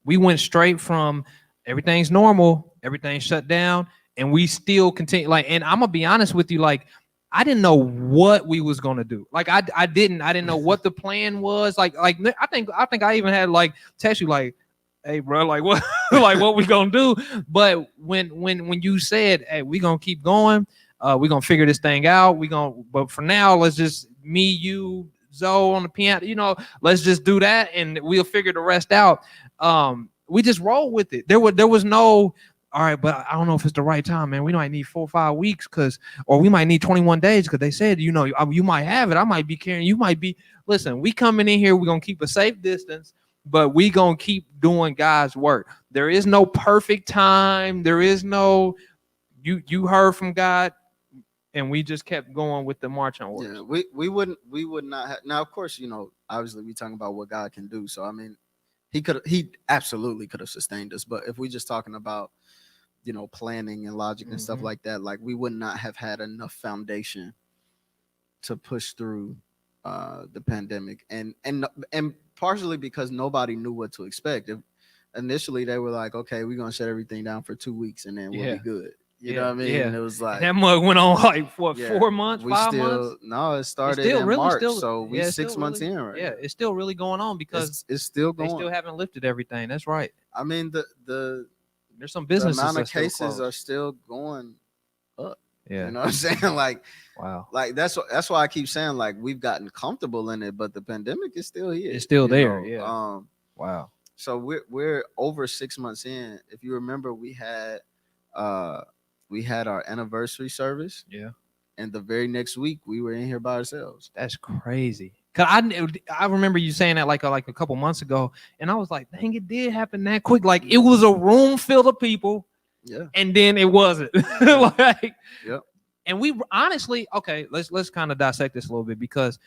We went straight from everything's normal, everything's shut down, and we still continue. Like, and I'm gonna be honest with you, like, I didn't know what we was gonna do. Like, I didn't know what the plan was. Like I think I even had like text you like, hey bro, like what like what we gonna do? But when you said, hey, we gonna keep going, we gonna figure this thing out. But for now, let's just me, you, Zoe on the piano, let's just do that and we'll figure the rest out. We just roll with it. There was no, all right, but I don't know if it's the right time, man. We might need 4 or 5 weeks or we might need 21 days because they said, you might have it. I might be carrying, you might be. Listen, we coming in here, we're going to keep a safe distance, but we going to keep doing God's work. There is no perfect time. There is no, you heard from God, and we just kept going with the marching orders. Yeah, we would not have. Now, of course, obviously we talking about what God can do. So, I mean, he absolutely could have sustained us. But if we just talking about, planning and logic and stuff like that, like we would not have had enough foundation to push through the pandemic, and partially because nobody knew what to expect. Initially they were like, okay, we're gonna shut everything down for 2 weeks and then we'll be good. You know what I mean? Yeah. And it was like, and that mug went on like what, 4 months, 5 months? No, it started in March, so we 6 months really, in right yeah, now. it's still really going on because it's still going. they still haven't lifted everything. That's right. I mean, there's some the businesses amount of that's still cases closed. are still going up. Yeah. You know what I'm saying? Like, wow. like that's why I keep saying, like, we've gotten comfortable in it, but the pandemic is still here. It's still there. know? Yeah. Wow. So we're over 6 months in. If you remember, we had our anniversary service. Yeah. And the very next week we were in here by ourselves. That's crazy. Cause I remember you saying that like a couple months ago, and I was like, dang, it did happen that quick. Like it was a room filled of people. Yeah. And then it wasn't. Like, yep. And we honestly, okay, let's kind of dissect this a little bit because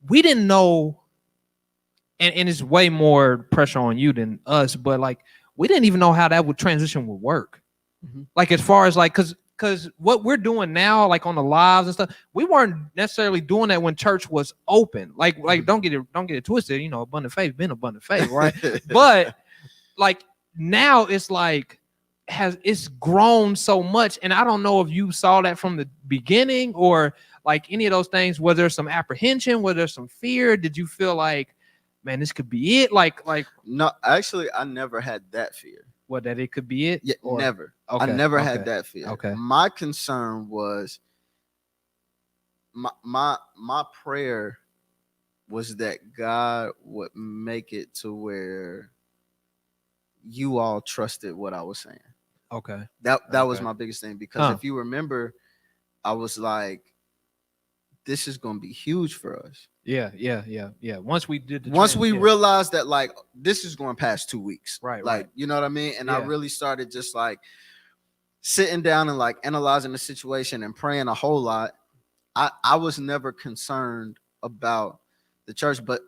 we didn't know, and it's way more pressure on you than us, but like we didn't even know how that would transition would work. Mm-hmm. Like as far as like, because what we're doing now, like on the lives and stuff, we weren't necessarily doing that when church was open. Like don't get it twisted. Abundant Faith been Abundant Faith, right? But like now it's like it's grown so much, and I don't know if you saw that from the beginning or like any of those things. Was there some apprehension? Was there some fear? Did you feel like, man, this could be it? Like no, actually, I never had that fear. What, that it could be it? Yeah, never. Okay, I never had that fear. Okay. My concern was my prayer was that God would make it to where you all trusted what I was saying. Okay. That was my biggest thing, because if you remember, I was like, this is going to be huge for us. Yeah. Once we realized that, like, this is going past 2 weeks. Right. Like, you know what I mean? And I really started just like sitting down and like analyzing the situation and praying a whole lot. I was never concerned about the church, but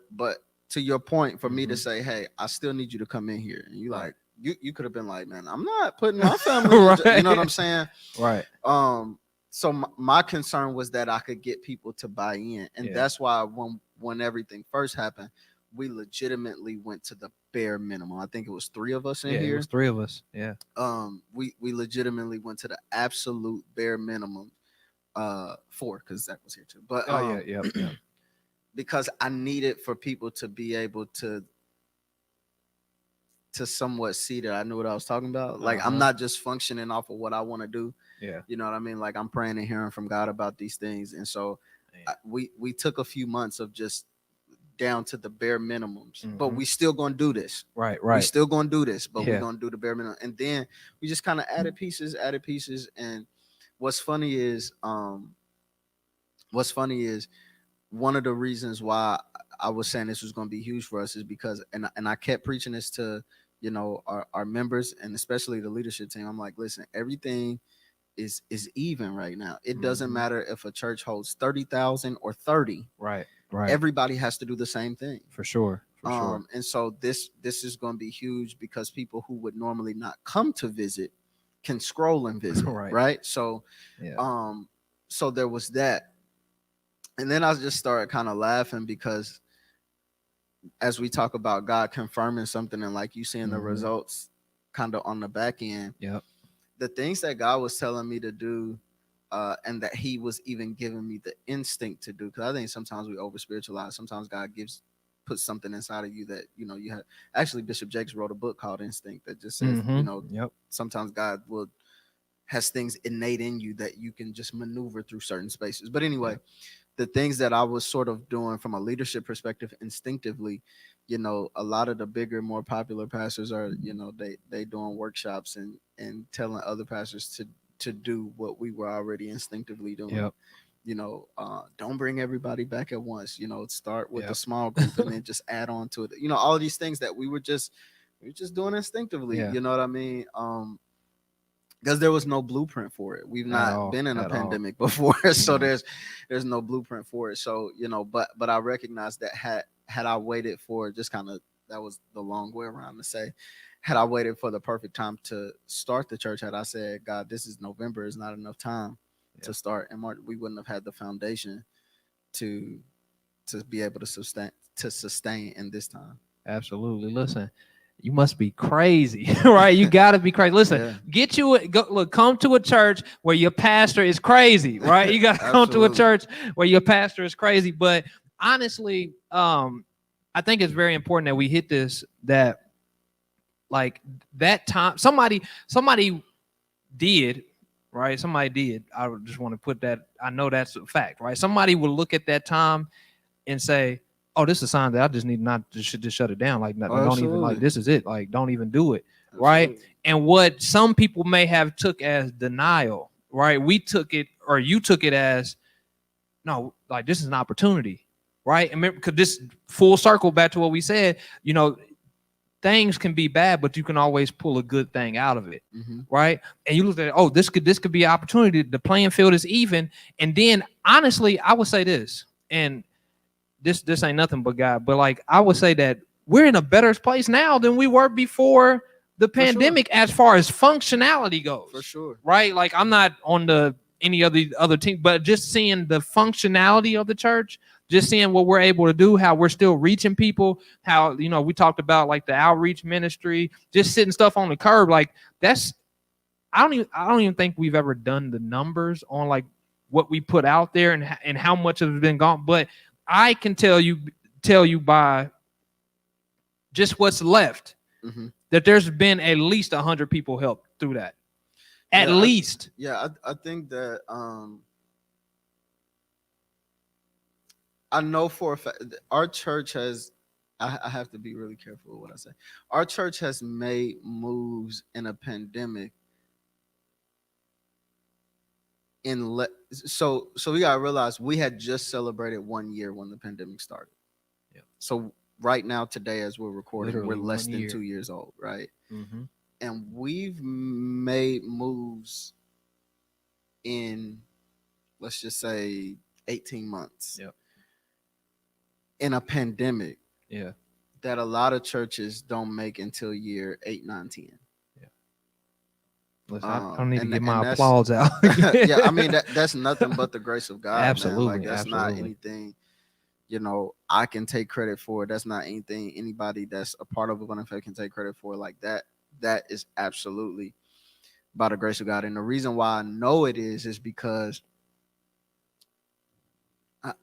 to your point, for me to say, hey, I still need you to come in here. And you like, you could have been like, man, I'm not putting my family right. You know what I'm saying? Right. So my concern was that I could get people to buy in. And that's why when everything first happened, we legitimately went to the bare minimum. I think it was 3 of us in here. It was 3 of us. Yeah. We legitimately went to the absolute bare minimum. 4, because Zach was here too. But yeah. because I needed for people to be able to to somewhat see that I knew what I was talking about. Like I'm Uh-huh. not just functioning off of what I want to do. Yeah. You know what I mean? Like I'm praying and hearing from God about these things. And so we took a few months of just down to the bare minimums, but Mm-hmm. we still gonna do this. Right. We Right. still gonna do this, but we're Yeah. gonna do the bare minimum. And then we just kind of added pieces. And what's funny is, what's funny is one of the reasons why I was saying this was gonna be huge for us is because, and I kept preaching this to, our members and especially the leadership team. I'm like, listen, everything is even right now. It doesn't Mm-hmm. matter if a church holds 30,000 or 30. Right. Right. Everybody has to do the same thing. For sure. For sure. And so this is going to be huge because people who would normally not come to visit can scroll and visit. Right. Right. So Yeah. so there was that. And then I just started kind of laughing because as we talk about God confirming something and like you seeing the Mhm. results kind of on the back end, Yep. the things that God was telling me to do, and that He was even giving me the instinct to do. Because I think sometimes we over spiritualize. Sometimes God puts something inside of you that you have. Actually, Bishop Jakes wrote a book called Instinct that just says Mm-hmm. Yep. sometimes God will has things innate in you that you can just maneuver through certain spaces. But anyway, the things that I was sort of doing from a leadership perspective instinctively, a lot of the bigger, more popular pastors are, they doing workshops and telling other pastors to do what we were already instinctively doing. Yep. Don't bring everybody back at once. Start with a Yep. small group and then just add on to it. All of these things that we were just doing instinctively. Yeah. You know what I mean? Because there was no blueprint for it. We've At not all. been in a At all. pandemic before, so No. there's no blueprint for it. So but I recognize that had I waited for just kind of, that was the long way around to say, had I waited for the perfect time to start the church, had I said, God, this is November, is not enough time to start in March, we wouldn't have had the foundation to be able to sustain in this time. Absolutely. Listen, you must be crazy, right? You got to be crazy. Listen, Yeah. get you come to a church where your pastor is crazy, right? You got to come to a Absolutely. church where your pastor is crazy. But honestly, I think it's very important that we hit this, that like that time somebody did, right? Somebody did. I just want to put that. I know that's a fact, right? Somebody will look at that time and say, "Oh, this is a sign that I just need not to should just shut it down. Like, Oh, don't even, like, absolutely. this is it. Like, don't even do it." Right? Absolutely. And what some people may have took as denial, right? We took it, or you took it as, no, like, this is an opportunity, right? And remember, because this full circle back to what we said, things can be bad, but you can always pull a good thing out of it, right? And you look at it, oh, this could be an opportunity. The playing field is even. And then honestly, I would say this, and this ain't nothing but God, but like I would say that we're in a better place now than we were before the pandemic, as far as functionality goes. For sure. Right? Like I'm not on any other team, but just seeing the functionality of the church, just seeing what we're able to do, how we're still reaching people, how we talked about like the outreach ministry, just sitting stuff on the curb, like that's I don't even think we've ever done the numbers on like what we put out there and how much has been gone, but I can tell you by just what's left that there's been at least 100 people helped through that. At least. I think that I know for a fact our church has. I have to be really careful with what I say. Our church has made moves in a pandemic. So we gotta realize we had just celebrated 1 year when the pandemic started. Yeah. So right now, today, as we're recording, Literally we're less 1 than year. 2 years old, right? Mm-hmm. And we've made moves in, let's just say, 18 months. Yep. In a pandemic. Yeah. That a lot of churches don't make until year 8, 9, 10. Yeah. Listen, I don't need to get my that's, applause out. Yeah, I mean that's nothing but the grace of God. Absolutely, man. Like that's absolutely. not anything I can take credit for. That's not anything anybody that's a part of Abundant Faith can take credit for. Like that is absolutely by the grace of God. And the reason why I know it is because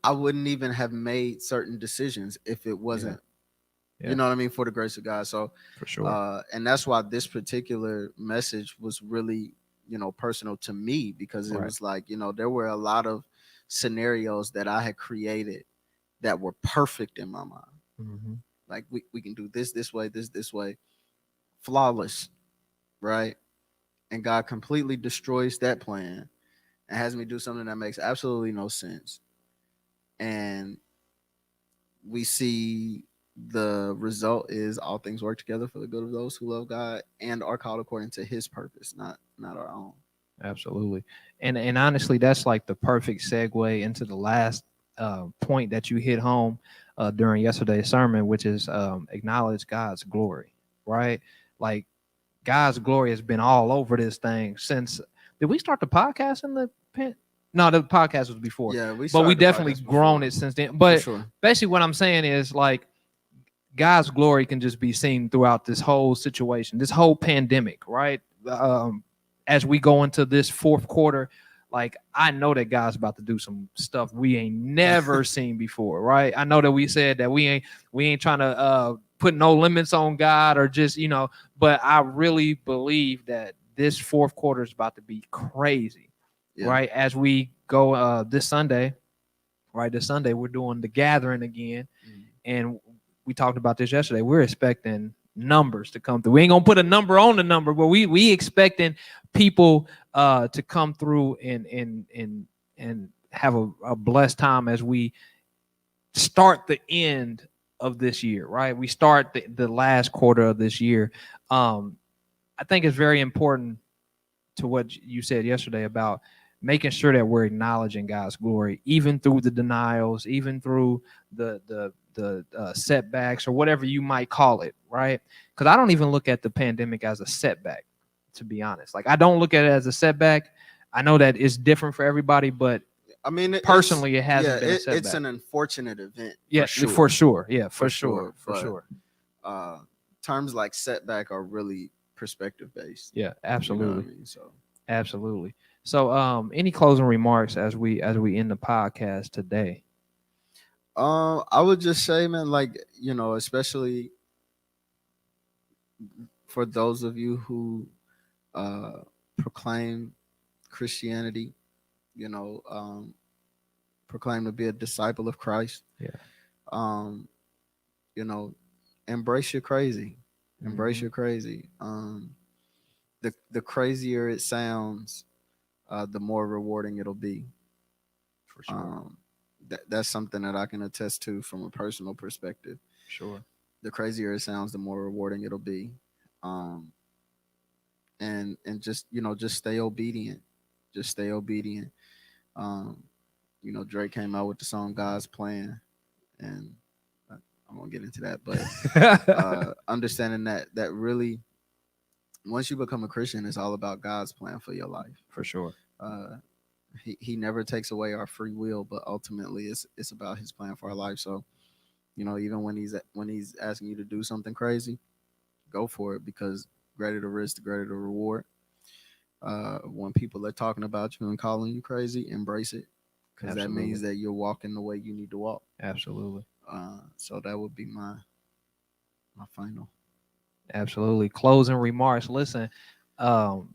I wouldn't even have made certain decisions if it wasn't You know what I mean? For the grace of God. So, for sure. and that's why this particular message was really, personal to me, because it Right. was like, there were a lot of scenarios that I had created that were perfect in my mind. Mm-hmm. Like we can do this way, this way, flawless, right? And God completely destroys that plan and has me do something that makes absolutely no sense. And we see the result is all things work together for the good of those who love God and are called according to his purpose, not our own. Absolutely. And honestly, that's like the perfect segue into the last point that you hit home during yesterday's sermon, which is acknowledge God's glory, right? Like God's glory has been all over this thing since. Did we start the podcast in the pen? No, the podcast was before. Yeah, but we started the definitely podcast grown before. it since then. For But sure. basically, what I'm saying is like God's glory can just be seen throughout this whole situation, this whole pandemic, right? As we go into this fourth quarter, like I know that God's about to do some stuff we ain't never seen before, right? I know that we said that we ain't trying to put no limits on God or just, but I really believe that this fourth quarter is about to be crazy, right? As we go this Sunday, right? This Sunday we're doing the gathering again, and we talked about this yesterday. We're expecting numbers to come through. We ain't gonna put a number on the number, but we expecting people to come through and have a blessed time as we start the end of this year, right? We start the last quarter of this year. I think it's very important to what you said yesterday about making sure that we're acknowledging God's glory, even through the denials, even through the setbacks or whatever you might call it, right? Because I don't even look at the pandemic as a setback, to be honest. Like I don't look at it as a setback. I know that it's different for everybody, but I mean, personally, it hasn't been a setback. It's an unfortunate event. Yeah, for sure. Yeah, for sure. Terms like setback are really perspective based. Yeah, absolutely. You know what I mean? So absolutely. So, any closing remarks as we end the podcast today? I would just say, man, like, especially for those of you who proclaim Christianity, proclaim to be a disciple of Christ. Yeah. Embrace your crazy. Embrace your crazy. The crazier it sounds, the more rewarding it'll be. For sure. That's something that I can attest to from a personal perspective. Sure. The crazier it sounds, the more rewarding it'll be. And just just stay obedient. Just stay obedient. Drake came out with the song God's Plan, and I won't get into that, but understanding that really, once you become a Christian, it's all about God's plan for your life. For sure. He never takes away our free will, but ultimately it's about his plan for our life. So, even when he's asking you to do something crazy, go for it, because greater the risk, the greater the reward. When people are talking about you and calling you crazy, embrace it, because that means that you're walking the way you need to walk. Absolutely. So that would be my final. Absolutely. Closing remarks. Listen, I've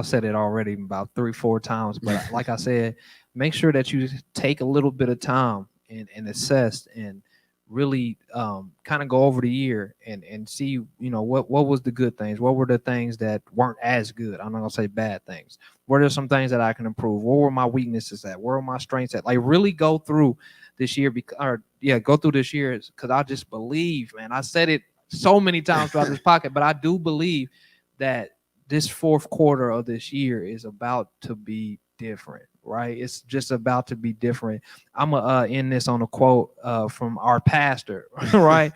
said it already about 3-4 times, but like I said, make sure that you take a little bit of time and assess and really kind of go over the year and see, what was the good things, what were the things that weren't as good. I'm not gonna say bad things. What are some things that I can improve? Where were my weaknesses at? Where were my strengths at? Like really go through this year, go through this year, because I just believe, man. I said it so many times throughout this podcast, but I do believe that this fourth quarter of this year is about to be different, right? It's just about to be different. I'm gonna end this on a quote from our pastor, right?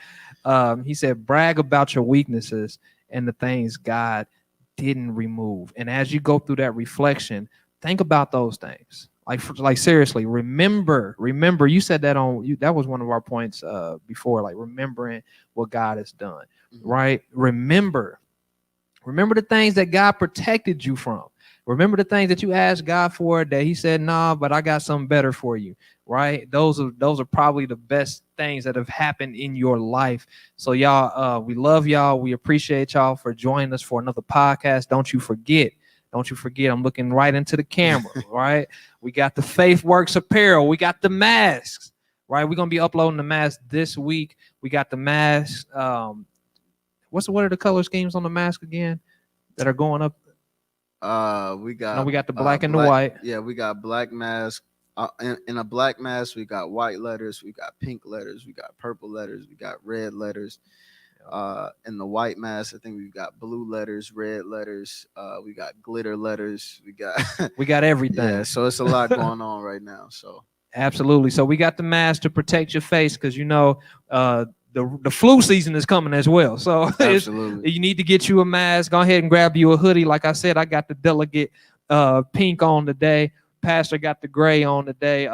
He said, "Brag about your weaknesses and the things God didn't remove." And as you go through that reflection, think about those things. Like seriously, remember. You said that that was one of our points before, like remembering what God has done, right? Remember the things that God protected you from. Remember the things that you asked God for that he said, nah, but I got something better for you, right? Those are probably the best things that have happened in your life. So y'all, we love y'all. We appreciate y'all for joining us for another podcast. Don't you forget, I'm looking right into the camera, right? We got the Faith Works apparel. We got the masks, right? We're going to be uploading the masks this week. We got the masks. What are the color schemes on the mask again that are going up? We got the black and the white. Yeah, we got black mask. In a black mask, we got white letters, we got pink letters, we got purple letters, we got red letters. In the white mask, I think we've got blue letters, red letters, we got glitter letters, we got everything. Yeah, so it's a lot going on right now. So absolutely. So we got the mask to protect your face because the flu season is coming as well. So you need to get you a mask. Go ahead and grab you a hoodie. Like I said, I got the delegate pink on today. Pastor got the gray on today.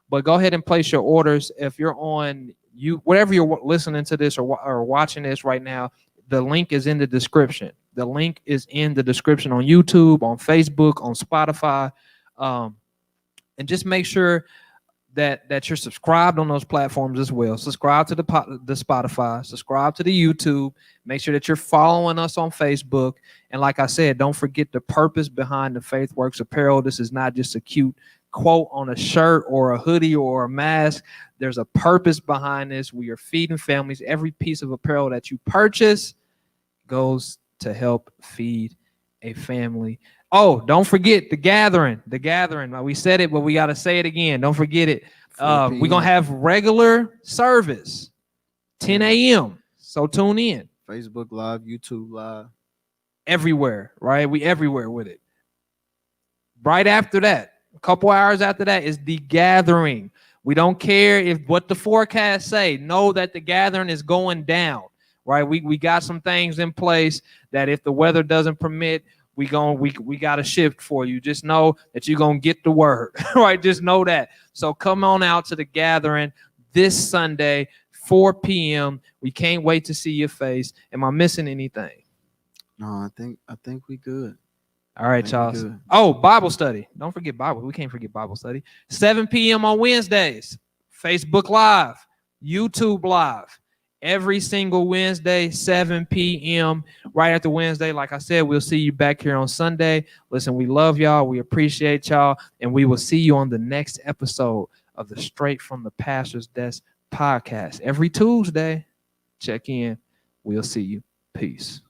But go ahead and place your orders. If you're on whatever you're listening to this or watching this right now, the link is in the description. The link is in the description on YouTube, on Facebook, on Spotify. And just make sure that you're subscribed on those platforms as well. Subscribe to the Spotify, subscribe to the YouTube, make sure that you're following us on Facebook. And like I said, don't forget the purpose behind the Faith Works apparel. This is not just a cute quote on a shirt or a hoodie or a mask. There's a purpose behind this. We are feeding families. Every piece of apparel that you purchase goes to help feed a family. Oh, don't forget the gathering. We said it, but we got to say it again. Don't forget it. We're going to have regular service, 10 a.m. So tune in. Facebook Live, YouTube Live. Everywhere, right? We everywhere with it. Right after that, a couple hours after that is the gathering. We don't care what the forecast say. Know that the gathering is going down, right? We got some things in place that if the weather doesn't permit, we got a shift for you. Just know that you're going to get the word, right? Just know that. So come on out to the gathering this Sunday, 4 p.m. We can't wait to see your face. Am I missing anything? No, I think we good. All right, y'all. Oh, Bible study. Don't forget Bible. We can't forget Bible study. 7 p.m. on Wednesdays. Facebook Live, YouTube Live. Every single Wednesday, 7 p.m. Right after Wednesday, like I said, we'll see you back here on Sunday. Listen, we love y'all. We appreciate y'all. And we will see you on the next episode of the Straight from the Pastor's Desk podcast. Every Tuesday, check in. We'll see you. Peace.